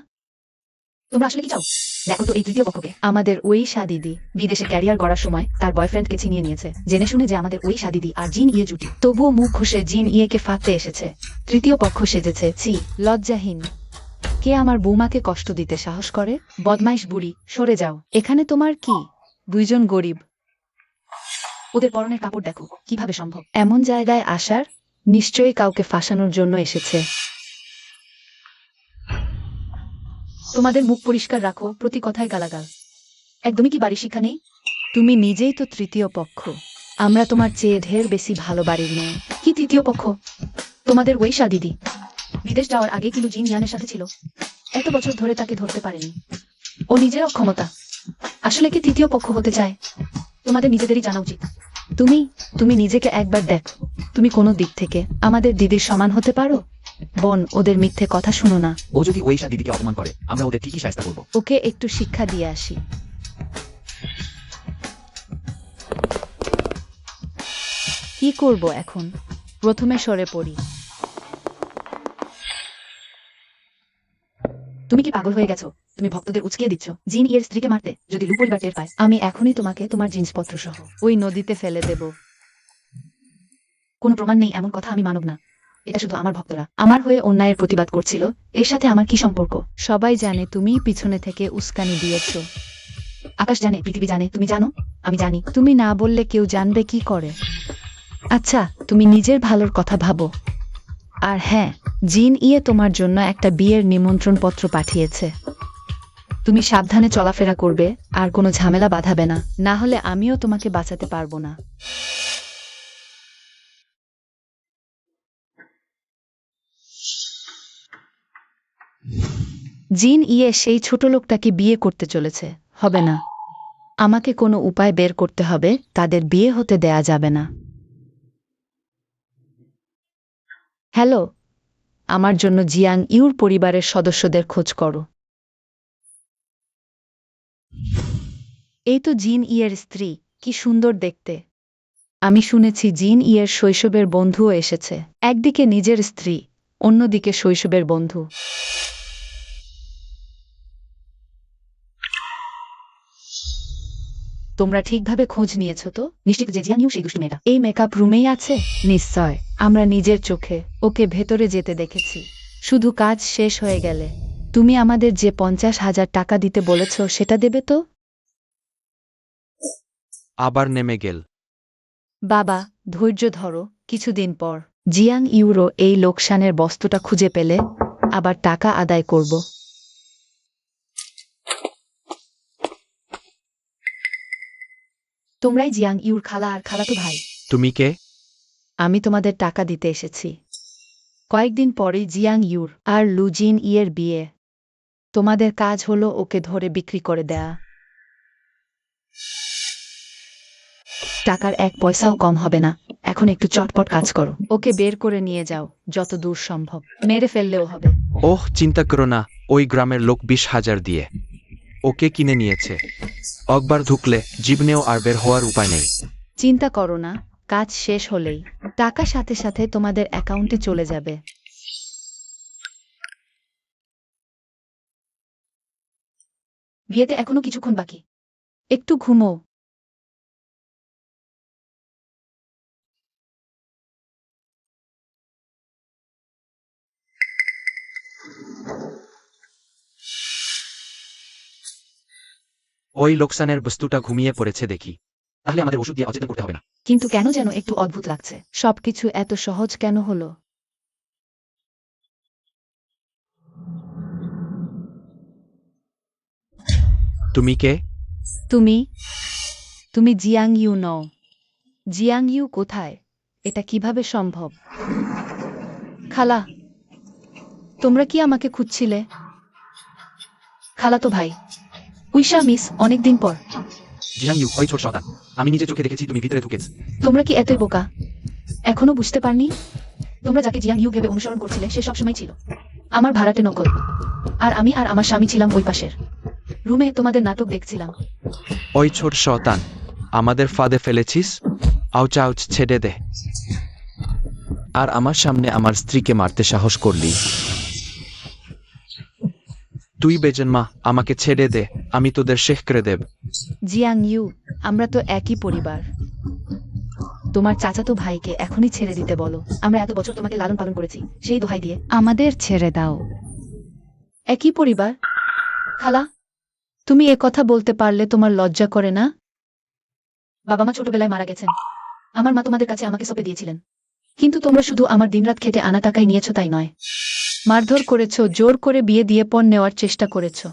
আসলে কি চাও? দেখো তো এই তৃতীয় পক্ষকে। আমাদের ওয়েইশা দিদি বিদেশে ক্যারিয়ার গড়ার সময় তার বয়ফ্রেন্ডকে ছিনিয়ে নিয়েছে, জেনে শুনে যে আমাদের ওই দিদি আর জিন ইয়ে জুটি। তবুও মুখ ঘষে জিন ইয়েকে ফাঁকতে এসেছে। তৃতীয় পক্ষ সেজেছে। লজ্জাহীন। কে আমার বৌমাকে কষ্ট দিতে সাহস করে? বদমাইশ বুড়ি, সরে যাও। এখানে তোমার কি? দুইজন গরিব। ওদের পরনের কাপড় দেখো, কিভাবে সম্ভব? এমন জায়গায় আসার নিশ্চয়ই কাউকে ফাঁসানোর জন্য এসেছে। তোমাদের মুখ পরিষ্কার রাখো, প্রতি কথায় গালাগাল। একদমই কি বাড়ি শিক্ষা নেই? তুমি নিজেই তো তৃতীয় পক্ষ। আমরা তোমার চেয়ে ঢের বেশি ভালো বাড়ির মেয়ে। কি তৃতীয় পক্ষ? তোমাদের ওয়েশা দিদি বিদেশ যাওয়ার আগে কিন্তু জিন ইয়ানের সাথে ছিল। এত বছর ধরে তাকে ধরতে পারেনি। ও নিজের অক্ষমতা। আসলে কি তৃতীয় পক্ষ হতে চায়? তোমাদের নিজেদেরই জানা উচিত। তুমি নিজেকে একবার দেখো। তুমি কোনো দিক থেকে আমাদের দিদির সমান হতে পারো? বোন, ওদের মিথ্যে কথা শুনো না। ও যদি ওয়েশা দিদিকে অপমান করে আমরা ওদের ঠিকই শায়েস্তা করব। ওকে একটু শিক্ষা দিয়ে আসি। কি করব এখন? প্রথমে সরে পড়ি। তুমি কি পাগল হয়ে গেছো? তুমি ভক্তদের উচকিয়ে দিচ্ছ জিন এর স্ত্রীকে মারতে, যদি লু পরিবার টের পায়। আমি এখনই তোমাকে তোমার জিনিসপত্র সহ ওই নদীতে ফেলে দেব। কোনো প্রমাণ নেই এমন কথা আমি মানব না। এটা শুধু আমার ভক্তরা আমার হয়ে অন্যায়ের প্রতিবাদ করছিল। এর সাথে আমার কি সম্পর্ক? সবাই জানে তুমিই পিছনে থেকে উস্কানি দিয়েছো। আকাশ জানে, পৃথিবী জানে, তুমি জানো, আমি জানি। তুমি না বললে কেউ জানবে কি করে? আচ্ছা, তুমি নিজের ভালোর কথা ভাবো। আর হ্যাঁ, জিন তোমার জন্য একটা বিয়ের নিমন্ত্রণ পত্র পাঠিয়েছে। তুমি সাবধানে চলাফেরা করবে আর কোনো ঝামেলা বাঁধাবে না। না হলে আমিও তোমাকে বাঁচাতে পারবো না। জিন সেই ছোট লোকটাকে বিয়ে করতে চলেছে। হবে না। আমাকে কোনো উপায় বের করতে হবে, তাদের বিয়ে হতে দেয়া যাবে না। হ্যালো, আমার জন্য জিয়াং ইউর পরিবারের সদস্যদের খোঁজ করো। এই তো জিন এর স্ত্রী, কি সুন্দর দেখতে। আমি শুনেছি জিন এর শৈশবের বন্ধুও এসেছে। একদিকে নিজের স্ত্রী, অন্যদিকে শৈশবের বন্ধু। তোমরা ঠিকভাবে খোঁজ নিয়েছো তো? নিশ্চিত যে জিয়াং ইউ সেই দুষ্টু মেয়েটা এই মেকআপ রুমেই আছে? নিশ্চয়, আমরা নিজের চোখে ওকে ভেতরে যেতে দেখেছি। শুধু কাজ শেষ হয়ে গেলে তুমি আমাদের যে 50,000 টাকা দিতে বলেছ সেটা দেবে তো? আবার নেমে গেল। বাবা, ধৈর্য ধরো, কিছুদিন পর জিয়াং ইউরো এই লোকসানের বস্তুটা খুঁজে পেলে আবার টাকা আদায় করব। তোমরাই জিয়াং ইউর খালা আর খালাতো ভাই। তুমি কে? আমি তোমাদের টাকা দিতে এসেছি। কয়েকদিন পরেই জিয়াং ইউর আর লুজিন এর বিয়ে। তোমাদের কাজ হলো ওকে ধরে বিক্রি করে দেয়া। টাকার এক পয়সাও কম হবে না। এখন একটু চটপট কাজ করো। ওকে বের করে নিয়ে যাও যত দূর সম্ভব। মেরে ফেললেও হবে। ওহ, চিন্তা করো না, ওই গ্রামের লোক 20,000 দিয়ে ওকে কিনে নিয়েছে। একবার ঢুকলে জীবনেও আর বের হওয়ার উপায় নেই। চিন্তা করো না, কাজ শেষ হলেই টাকা সাথে সাথে তোমাদের অ্যাকাউন্টে চলে যাবে। বিয়েতে এখনো কিছুক্ষণ বাকি। একটু ঘুমো। ওই লোকসানের বস্তুটা ঘুমিয়ে পড়েছে দেখি। তাহলে আমাদের ওষুধ দিয়ে অচেতন করতে হবে না। কিন্তু কেন যেন একটু অদ্ভুত লাগছে। সবকিছু এত সহজ কেন হলো? তুমি কে? তুমি তুমি জিয়াং ইউ নও। জিয়াং ইউ কোথায়? এটা কিভাবে সম্ভব? খালা, তোমরা কি আমাকে খুঁজছিলে? খালাতো ভাই উইশা মিস, অনেকদিন পর। জিয়াং ইউ ওই ছোট শতান। আমি নিজে চোখে দেখেছি তুমি ভিতরে ঢুকেছ। তোমরা কি এতই বোকা? এখনো বুঝতে পারনি? তোমরা যাকে জিয়াং ইউ ভেবে অনুসরণ করছিলে সে সবসময় ছিল আমার ভাড়াটে নকল। আর আমি আর আমার স্বামী ছিলাম ওই পাশের রুমে তোমাদের নাটক দেখছিলাম। ওই ছোট শতান, আমাদের ফাঁদে ফেলেছিস? আউচ আউচ, ছেড়ে দে। আর আমার সামনে আমার স্ত্রীকে মারতে সাহস করলি? তুই বেজন্মা, আমাকে ছেড়ে দে, আমি তোদের শেষ করে দেব। জিয়াং ইউ, আমরা তো একই পরিবার। তোমার চাচাতো ভাইকে এখনই ছেড়ে দিতে বলো। আমরা এত বছর তোমাকে লালন পালন করেছি, সেই দোহাই দিয়ে। আমাদের ছেড়ে দাও। একই পরিবার। খালা, তুমি এ কথা বলতে পারলে তোমার লজ্জা করে না? বাবা মা ছোটবেলায় মারা গেছেন। আমার মা তোমাদের কাছে আমাকে সঁপে দিয়েছিলেন। কিন্তু তোমরা শুধু আমার দিনরাত খেটে আনা টাকাই নিয়েছো তাই নয়, মারধর করেছো, জোর করে বিয়ে দিয়ে পণ নেওয়ার চেষ্টা করেছো।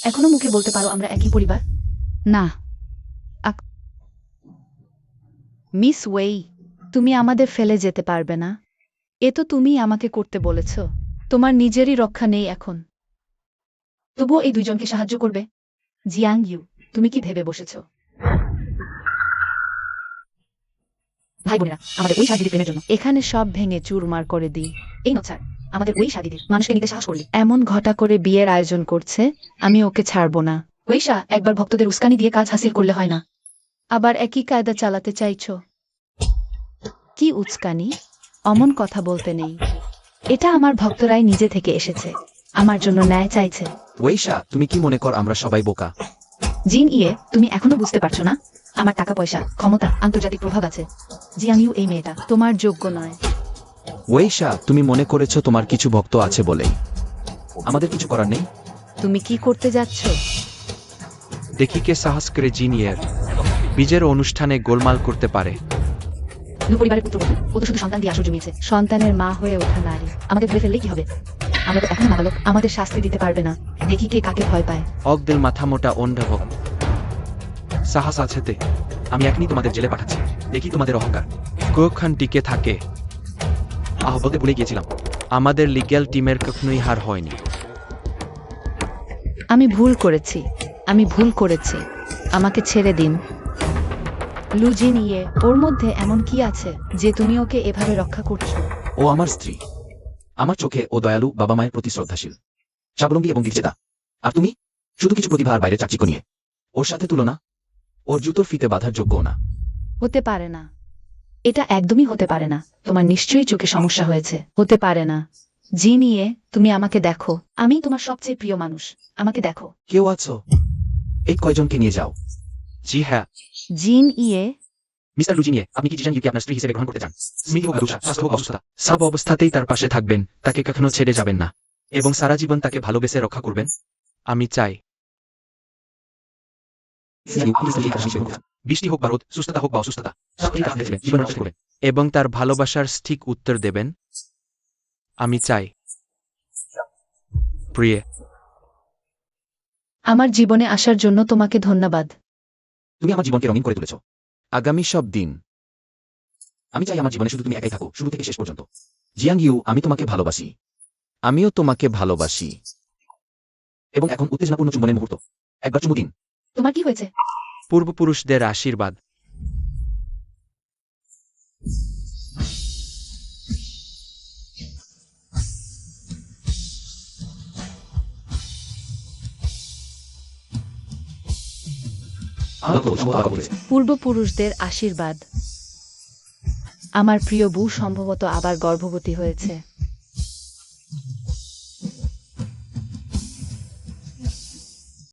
এখনো মুখে বলতে পারো আমরা একই পরিবার? না। মিস ওয়েই, তুমি আমাদের ফেলে যেতে পারবে না। এ তো তুমি আমাকে করতে বলেছ। তোমার নিজেরই রক্ষা নেই এখন। তবুও এই দুইজনকে সাহায্য করবে? জিয়াং ইউ, তুমি কি ভেবে বসেছো? ভাই বোনেরা, আমাদের ওই শাদিদির প্রেমের জন্য এখানে সব ভেঙে চুরমার করে দিই। এই নছাড়, আমাদের ওই শাদিদির মানুষকে নিতে সাহস করলি। এমন ঘটা করে বিয়ের আয়োজন করছে, আমি ওকে ছাড়বো না। ওইশা, একবার ভক্তদের উস্কানি দিয়ে কাজ হাসিল করলে হয় না। আবার একই কায়দা চালাতে চাইছো? কি উচকানি, অমন কথা বলতে নেই। এটা আমার ভক্তরাই নিজে থেকে এসেছে, আমার জন্য ন্যায় চাইছে। ওয়েশা, তুমি কি মনে কর আমরা সবাই বোকা? জিন ইয়ে, তুমি এখনো বুঝতে পারছো না? আমার টাকা পয়সা, ক্ষমতা, আন্তর্জাতিক প্রভাব আছে। জিয়াং ইউ এই মেয়েটা তোমার যোগ্য নয়। ওয়েশা, তুমি মনে করেছো তোমার কিছু ভক্ত আছে বলেই আমাদের কিছু করার নেই। তুমি কি করতে যাচ্ছ? দেখি কে সাহস করে জিনিয়ের বীজের অনুষ্ঠানে গোলমাল করতে পারে। দু পরিবারের পুত্রবধূ, ও তো শুধু সন্তান দিয়ে আসর জমিয়েছে। সন্তানের মা হয়ে ওঠা নারী। আমাদের ধরে ফেললেই কি হবে? আমরা তো এখনো নাবালক, আমাদের শাস্তি দিতে পারবে না। দেখি কে কাকে ভয় পায়। অগদিল মাথা মোটা অন্ধাভক সাহস আছেতে আমি এখনই তোমাদের জেলে পাঠাচ্ছি। দেখি তোমাদের অহংকার কখন টিকে থাকে। বলতে ভুলে গিয়েছিলাম। আমাদের লিগ্যাল টিমের কখনোই হার হয়নি। আমি ভুল করেছি, আমি ভুল করেছি, আমাকে ছেড়ে দিন। লুজিন ইয়ে, ওর মধ্যে এমন কি আছে যে তুমি ওকে এভাবে রক্ষা করছো? ও আমার স্ত্রী। আমার চোখে ও দয়ালু, বাবা মায়ের প্রতি শ্রদ্ধাশীল, স্বাবলম্বী এবং বিচেতা। আর তুমি শুধু কিছু প্রতিভা আর বাইরে চাকচিক্য নিয়ে। ওর সাথে তুলনা, ওর জুতোর ফিতে বাঁধার যোগ্য না। হতে পারে না, এটা একদমই হতে পারে না। তোমার নিশ্চয়ই চোখে সমস্যা হয়েছে। হতে পারে না। জিন ইয়ে, তুমি আমাকে দেখো। আমি তোমার সবচেয়ে প্রিয় মানুষ, আমাকে দেখো। কেউ আছো? এই কয়জনকে নিয়ে যাও। জি হ্যাঁ। জিন ইয়ে, মিস্টার লুজিনিয়ে, আপনি কি জিজান ইউকে আপনার স্ত্রী হিসেবে গ্রহণ করতে চান? স্মৃতি হোক আদুষা, স্বাস্থ্য হোক অসুস্থতা, সব অবস্থাতেই তার পাশে থাকবেন, তাকে কখনো ছেড়ে যাবেন না এবং সারা জীবন তাকে ভালোবেসে রক্ষা করবেন। আমি চাই। বৃষ্টি হোক বা রোদ, সুস্থতা হোক বা অসুস্থতা, সবই তার হাতে দেবেন, জীবন রক্ষা করবেন। এবং তার ভালোবাসার ঠিক উত্তর দেবেন। আমি চাই। প্রিয়ে, আমার জীবনে আসার জন্য তোমাকে ধন্যবাদ। তুমি আমার জীবনকে রঙিন করে তুলেছ। আগামী সব দিন আমি চাই আমার জীবনে শুধু তুমি একাই থাকো, শুরু থেকে শেষ পর্যন্ত। জিয়াং ইউ, আমি তোমাকে ভালোবাসি। আমিও তোমাকে ভালোবাসি। এবং এখন উত্তেজনাপূর্ণ চুম্বনের মুহূর্ত। একবার চুমু দিন। তোমার কি হয়েছে? পূর্বপুরুষদের আশীর্বাদ। পূর্বপুরুষদের আশীর্বাদ। আমার প্রিয় বউ সম্ভবত আবার গর্ভবতী হয়েছে।